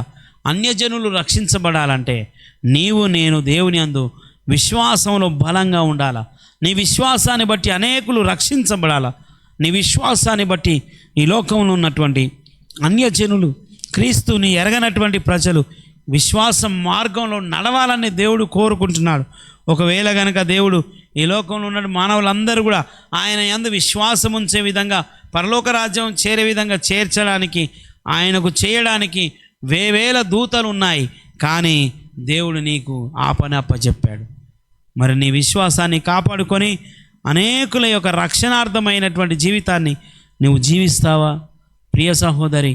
అన్యజనులు రక్షించబడాలంటే నీవు నేను దేవుని యందు విశ్వాసంలో బలంగా ఉండాలా. నీ విశ్వాసాన్ని బట్టి అనేకులు రక్షించబడాలా. నీ విశ్వాసాన్ని బట్టి ఈ లోకంలో ఉన్నటువంటి అన్యజనులు, క్రీస్తుని ఎరగనటువంటి ప్రజలు విశ్వాసం మార్గంలో నడవాలని దేవుడు కోరుకుంటున్నాడు. ఒకవేళ కనుక దేవుడు ఈ లోకంలో ఉన్న మానవులందరూ కూడా ఆయన యందు విశ్వాసం ఉంచే విధంగా పరలోక రాజ్యం చేరే విధంగా చేర్చడానికి, ఆయనకు చేయడానికి వేవేల దూతలు ఉన్నాయి. కానీ దేవుడు నీకు ఆ పని అప్పచెప్పాడు. మరి నీ విశ్వాసాన్ని కాపాడుకొని అనేకుల యొక్క రక్షణార్థమైనటువంటి జీవితాన్ని నువ్వు జీవిస్తావా? ప్రియ సహోదరి,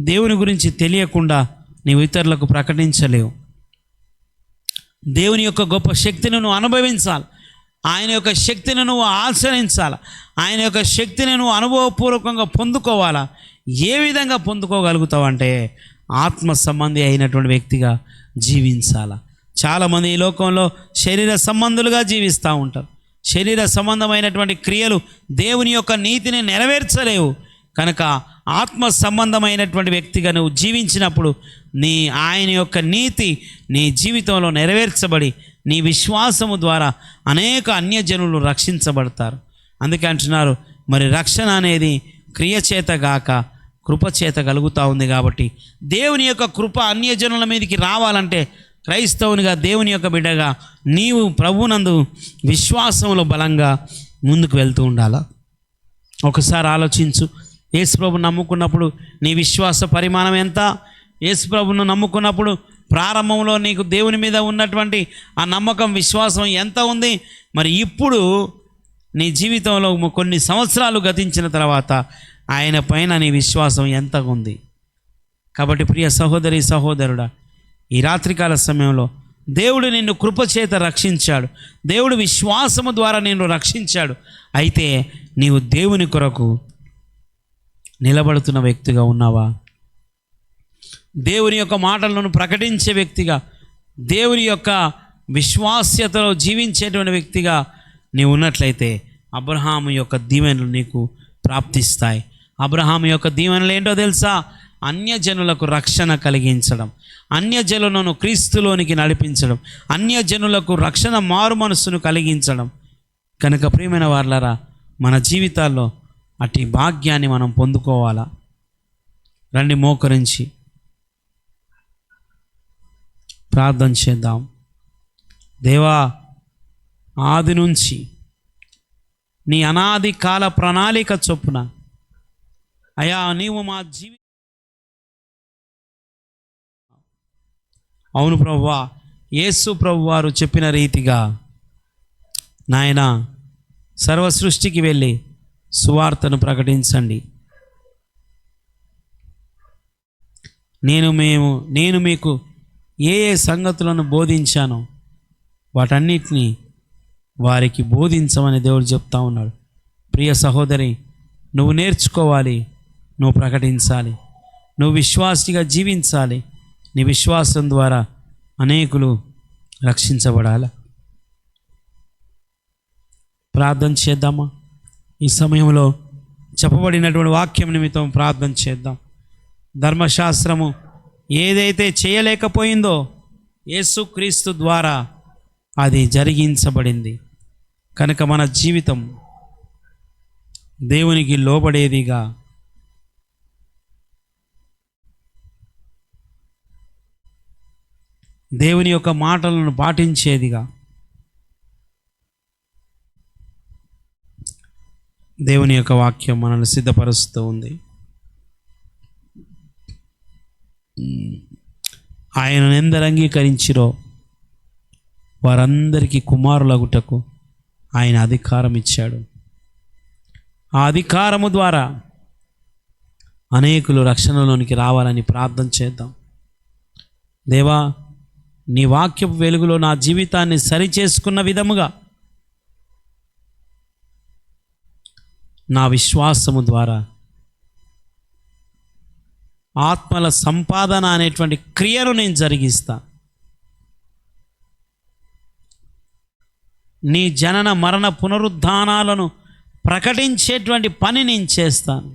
దేవుని గురించి తెలియకుండా నీవు ఇతరులకు ప్రకటించలేవు. దేవుని యొక్క గొప్ప శక్తిని నువ్వు అనుభవించాలి. ఆయన యొక్క శక్తిని నువ్వు ఆచరించాలి. ఆయన యొక్క శక్తిని నువ్వు అనుభవపూర్వకంగా పొందుకోవాలా. ఏ విధంగా పొందుకోగలుగుతావంటే ఆత్మ సంబంధి అయినటువంటి వ్యక్తిగా జీవించాలా. చాలామంది ఈ లోకంలో శరీర సంబంధులుగా జీవిస్తూ ఉంటారు. శరీర సంబంధమైనటువంటి క్రియలు దేవుని యొక్క నీతిని నెరవేర్చలేవు. కనుక ఆత్మ సంబంధమైనటువంటి వ్యక్తిగా నువ్వు జీవించినప్పుడు ఆయన యొక్క నీతి నీ జీవితంలో నెరవేర్చబడి నీ విశ్వాసము ద్వారా అనేక అన్యజనులు రక్షించబడతారు. అందుకే అంటున్నారు, మరి రక్షణ అనేది క్రియచేత గాక కృపచేత కలుగుతూ ఉంది. కాబట్టి దేవుని యొక్క కృప అన్యజనుల మీదకి రావాలంటే క్రైస్తవునిగా, దేవుని యొక్క బిడ్డగా నీవు ప్రభునందు విశ్వాసంలో బలంగా ముందుకు వెళ్తూ ఉండాలా. ఒకసారి ఆలోచించు. యేసుప్రభుని నమ్ముకున్నప్పుడు నీ విశ్వాస పరిమాణం ఎంత? యేసుప్రభును నమ్ముకున్నప్పుడు ప్రారంభంలో నీకు దేవుని మీద ఉన్నటువంటి ఆ నమ్మకం, విశ్వాసం ఎంత ఉంది? మరి ఇప్పుడు నీ జీవితంలో కొన్ని సంవత్సరాలు గతించిన తర్వాత ఆయన పైన నీ విశ్వాసం ఎంత ఉంది? కాబట్టి ప్రియ సహోదరి, సహోదరుడా, ఈ రాత్రికాల సమయంలో దేవుడు నిన్ను కృపచేత రక్షించాడు. దేవుడు విశ్వాసము ద్వారా నిన్ను రక్షించాడు. అయితే నీవు దేవుని కొరకు నిలబడుతున్న వ్యక్తిగా ఉన్నావా? దేవుని యొక్క మాటలను ప్రకటించే వ్యక్తిగా, దేవుని యొక్క విశ్వాస్యతలో జీవించేటువంటి వ్యక్తిగా నీవు ఉన్నట్లయితే అబ్రహాము యొక్క దీవెనలు నీకు ప్రాప్తిస్తాయి. అబ్రహాము యొక్క దీవెనలు ఏంటో తెలుసా? అన్యజనులకు రక్షణ కలిగించడం, అన్యజనులను క్రీస్తులోనికి నడిపించడం, అన్యజనులకు రక్షణ మారు మనస్సును కలిగించడం. కనుక ప్రియమైన వారలారా, మన జీవితాల్లో అట్టి భాగ్యాన్ని మనం పొందుకోవాలా. రండి మోకరించి ప్రార్థన చేద్దాం. దేవా, ఆది నుంచి నీ అనాది కాల ప్రణాళిక చొప్పున అయా నీవు మా అవును ప్రభువా, యేసు ప్రభువారు చెప్పిన రీతిగా నాయన సర్వ సృష్టికి వెళ్ళి సువార్తను ప్రకటించండి. నేను మీకు ఏ సంగతులను బోధించానో వాటన్నిటినీ వారికి బోధించమని దేవుడు చెప్తా ఉన్నాడు. ప్రియ సహోదరి, నువ్వు నేర్చుకోవాలి, నువ్వు ప్రకటించాలి, నువ్వు విశ్వాసిగా జీవించాలి. నీ విశ్వాసం ద్వారా అనేకులు రక్షించబడాలి. ప్రార్థన చేద్దామా? ఈ సమయంలో చెప్పబడినటువంటి వాక్యం నిమిత్తం ప్రార్థన చేద్దాం. ధర్మశాస్త్రము ఏదైతే చేయలేకపోయిందో యేసుక్రీస్తు ద్వారా అది జరిగించబడింది. కనుక మన జీవితం దేవునికి లోబడేదిగా, దేవుని యొక్క మాటలను పాటించేదిగా దేవుని యొక్క వాక్యం మనల్ని సిద్ధపరుస్తూ ఉంది. ఆయనను ఎందరు అంగీకరించిరో వారందరికీ కుమారులగుటకు ఆయన అధికారం ఇచ్చాడు. ఆ అధికారము ద్వారా అనేకులు రక్షణలోనికి రావాలని ప్రార్థన చేద్దాం. దేవా, నీ వాక్యపు వెలుగులో నా జీవితాన్ని సరిచేసుకున్న విధముగా నా విశ్వాసము ద్వారా ఆత్మల సంపాదన అనేటువంటి క్రియను నేను జరిగిస్తా. నీ జనన మరణ పునరుద్ధానాలను ప్రకటించేటువంటి పని నేను చేస్తాను.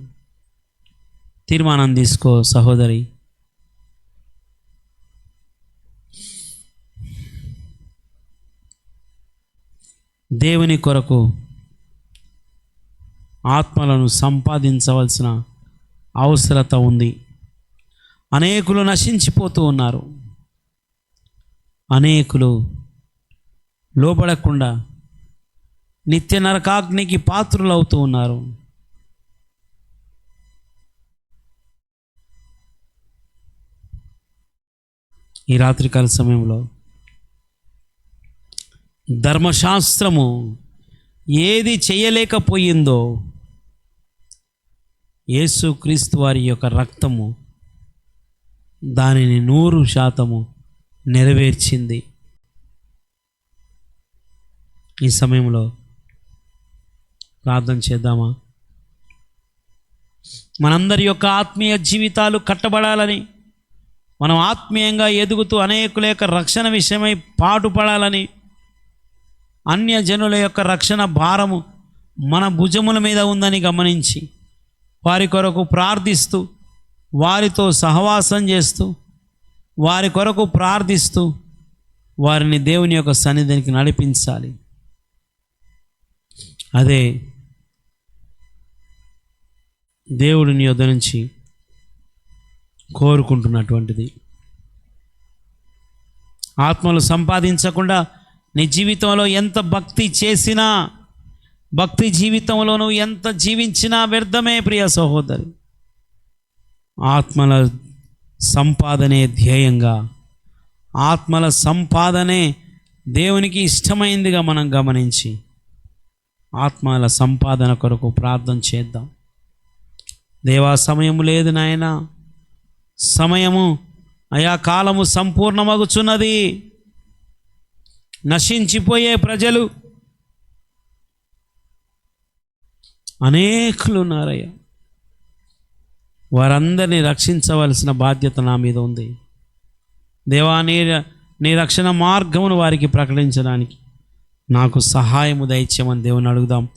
తీర్మానం తీసుకో సహోదరి. దేవుని కొరకు ఆత్మలను సంపాదించవలసిన అవసరత ఉంది. అనేకులు నశించిపోతూ ఉన్నారు. అనేకులు లోబడకుండా నిత్య నరకాగ్నికి పాత్రులవుతూ ఉన్నారు. ఈ రాత్రికాల సమయంలో ధర్మశాస్త్రము ఏది చేయలేకపోయిందో యేసుక్రీస్తు వారి యొక్క రక్తము దానిని 100% నెరవేర్చింది. ఈ సమయంలో ప్రార్థన చేద్దామా? మనందరి యొక్క ఆత్మీయ జీవితాలు కట్టబడాలని, మనం ఆత్మీయంగా ఎదుగుతూ అనేకుల యొక్క రక్షణ విషయమై పాటుపడాలని, అన్యజనుల యొక్క రక్షణ భారము మన భుజముల మీద ఉందని గమనించి వారి కొరకు ప్రార్థిస్తూ, వారితో సహవాసం చేస్తూ, వారి కొరకు ప్రార్థిస్తూ వారిని దేవుని యొక్క సన్నిధికి నడిపించాలి. అదే దేవుడిని యొద్ద నుంచి కోరుకుంటున్నటువంటిది. ఆత్మలు సంపాదించకుండా నీ జీవితంలో ఎంత భక్తి చేసినా, భక్తి జీవితంలో నువ్వు ఎంత జీవించినా వ్యర్థమే ప్రియ సహోదరి. ఆత్మల సంపాదనే ధ్యేయంగా, ఆత్మల సంపాదనే దేవునికి ఇష్టమైందిగా మనం గమనించి ఆత్మల సంపాదన కొరకు ప్రార్థన చేద్దాం. దేవా, సమయం లేదు నాయనా, సమయము అయా కాలము సంపూర్ణమగుచున్నది. నశించిపోయే ప్రజలు అనేకులు ఉన్నారయ్యా. వారందరినీ రక్షించవలసిన బాధ్యత నా మీద ఉంది. దేవా, నీ రక్షణ మార్గమును వారికి ప్రకటించడానికి నాకు సహాయము దయచేయమని దేవుని అడుగుదాం.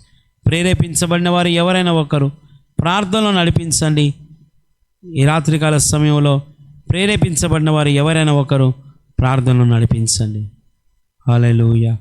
ప్రేరేపించబడిన వారు ఎవరైనా ఒకరు ప్రార్థనలో నడిపించండి. ఈ రాత్రికాల సమయంలో ప్రేరేపించబడిన వారు ఎవరైనా ఒకరు ప్రార్థనలో నడిపించండి. హల్లెలూయా.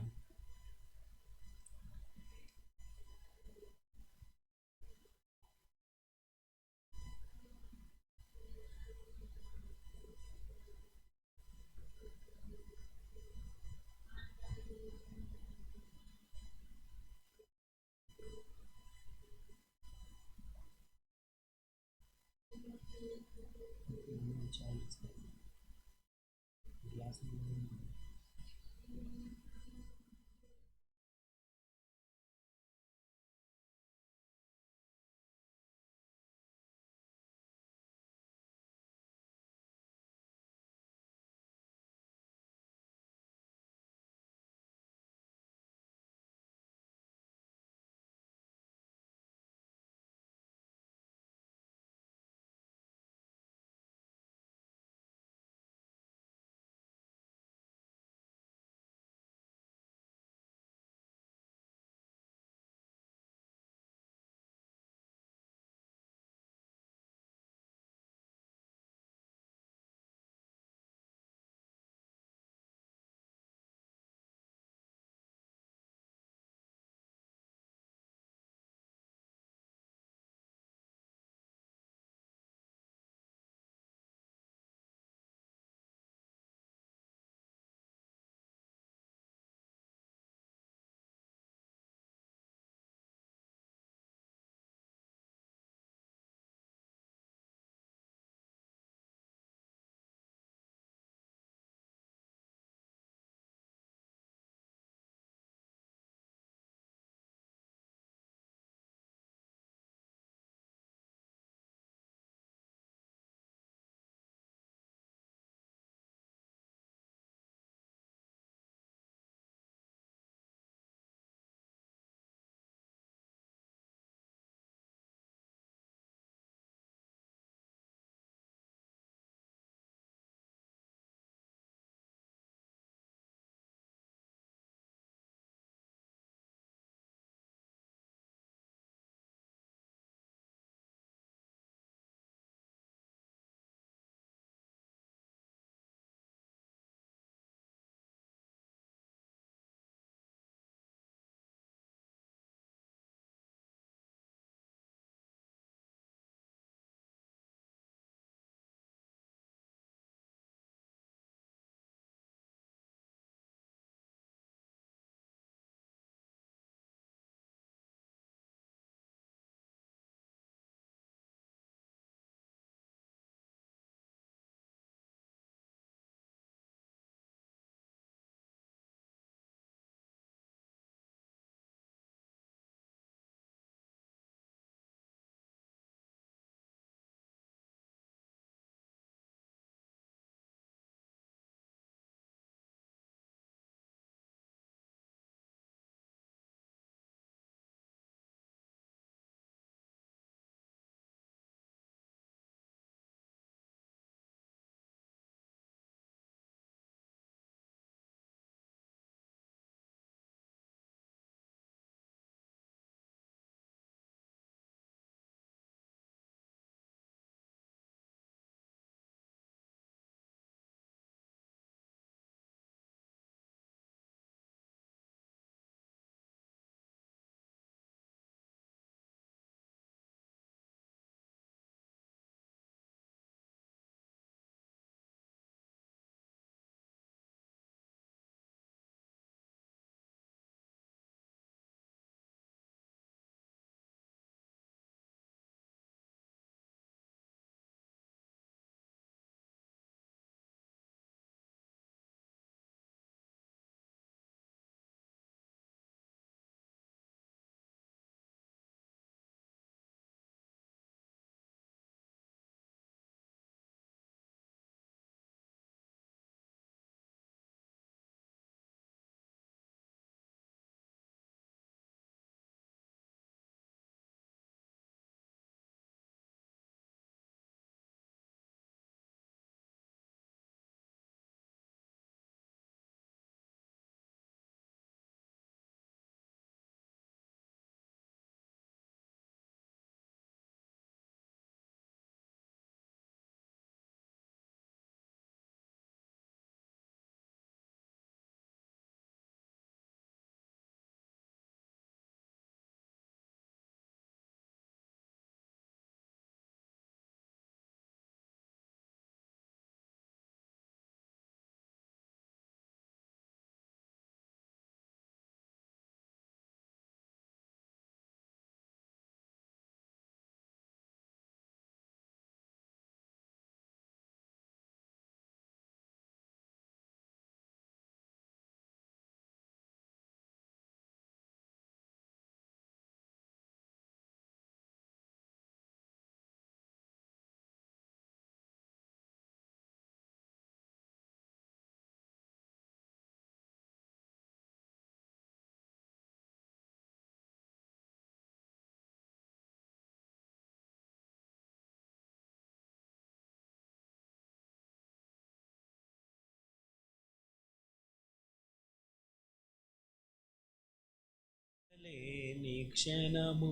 లేని క్షణము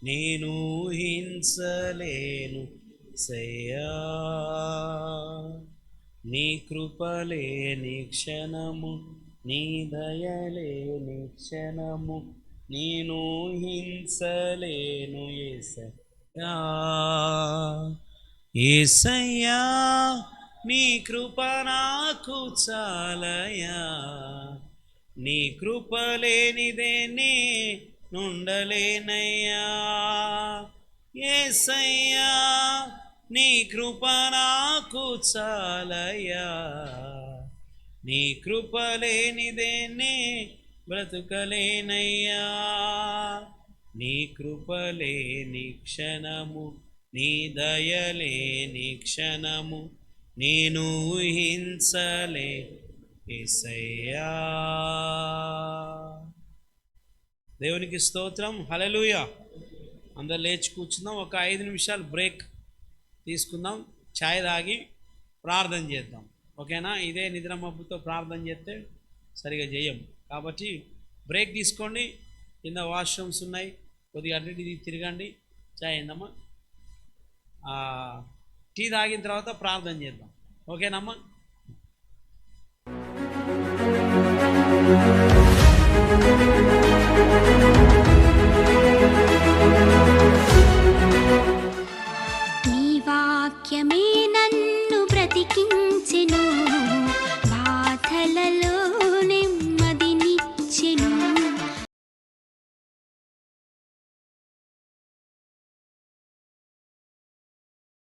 నేను హింసలేను సయ్యా, నీ కృపలేని క్షణము, నీ దయలేని క్షణము నేను హింసలేను యేసయ్యా. యేసయ్యా నీ కృప నాకు చాలయా, నీ కృప లేనిదే నే నుండలేనయ్యా. యేసయ్యా నీ కృప నాకు చాలయా, నీ కృప లేనిదే నే బ్రతుకలేనయ్యా. నీ కృప లేని క్షణము, నీ దయలేని క్షణము నేను ఊహించలే యేసయ్యా. దేవునికి స్తోత్రం, హల్లెలూయా. అందరు లేచి కూర్చుందాం, ఒక 5 నిమిషాలు బ్రేక్ తీసుకుందాం, ఛాయ్ తాగి ప్రార్థన చేద్దాం. ఓకేనా? ఇదే నిద్ర మబ్బుతో ప్రార్థన చేస్తే సరిగా చేయం, కాబట్టి బ్రేక్ తీసుకోండి. కింద వాష్రూమ్స్ ఉన్నాయి, కొద్దిగా అటు ఇటు తిరగండి. ఛాయ్ అయిందమ్మా, టీ తాగిన తర్వాత ప్రార్థన చేద్దాం. ఓకేనమ్మా?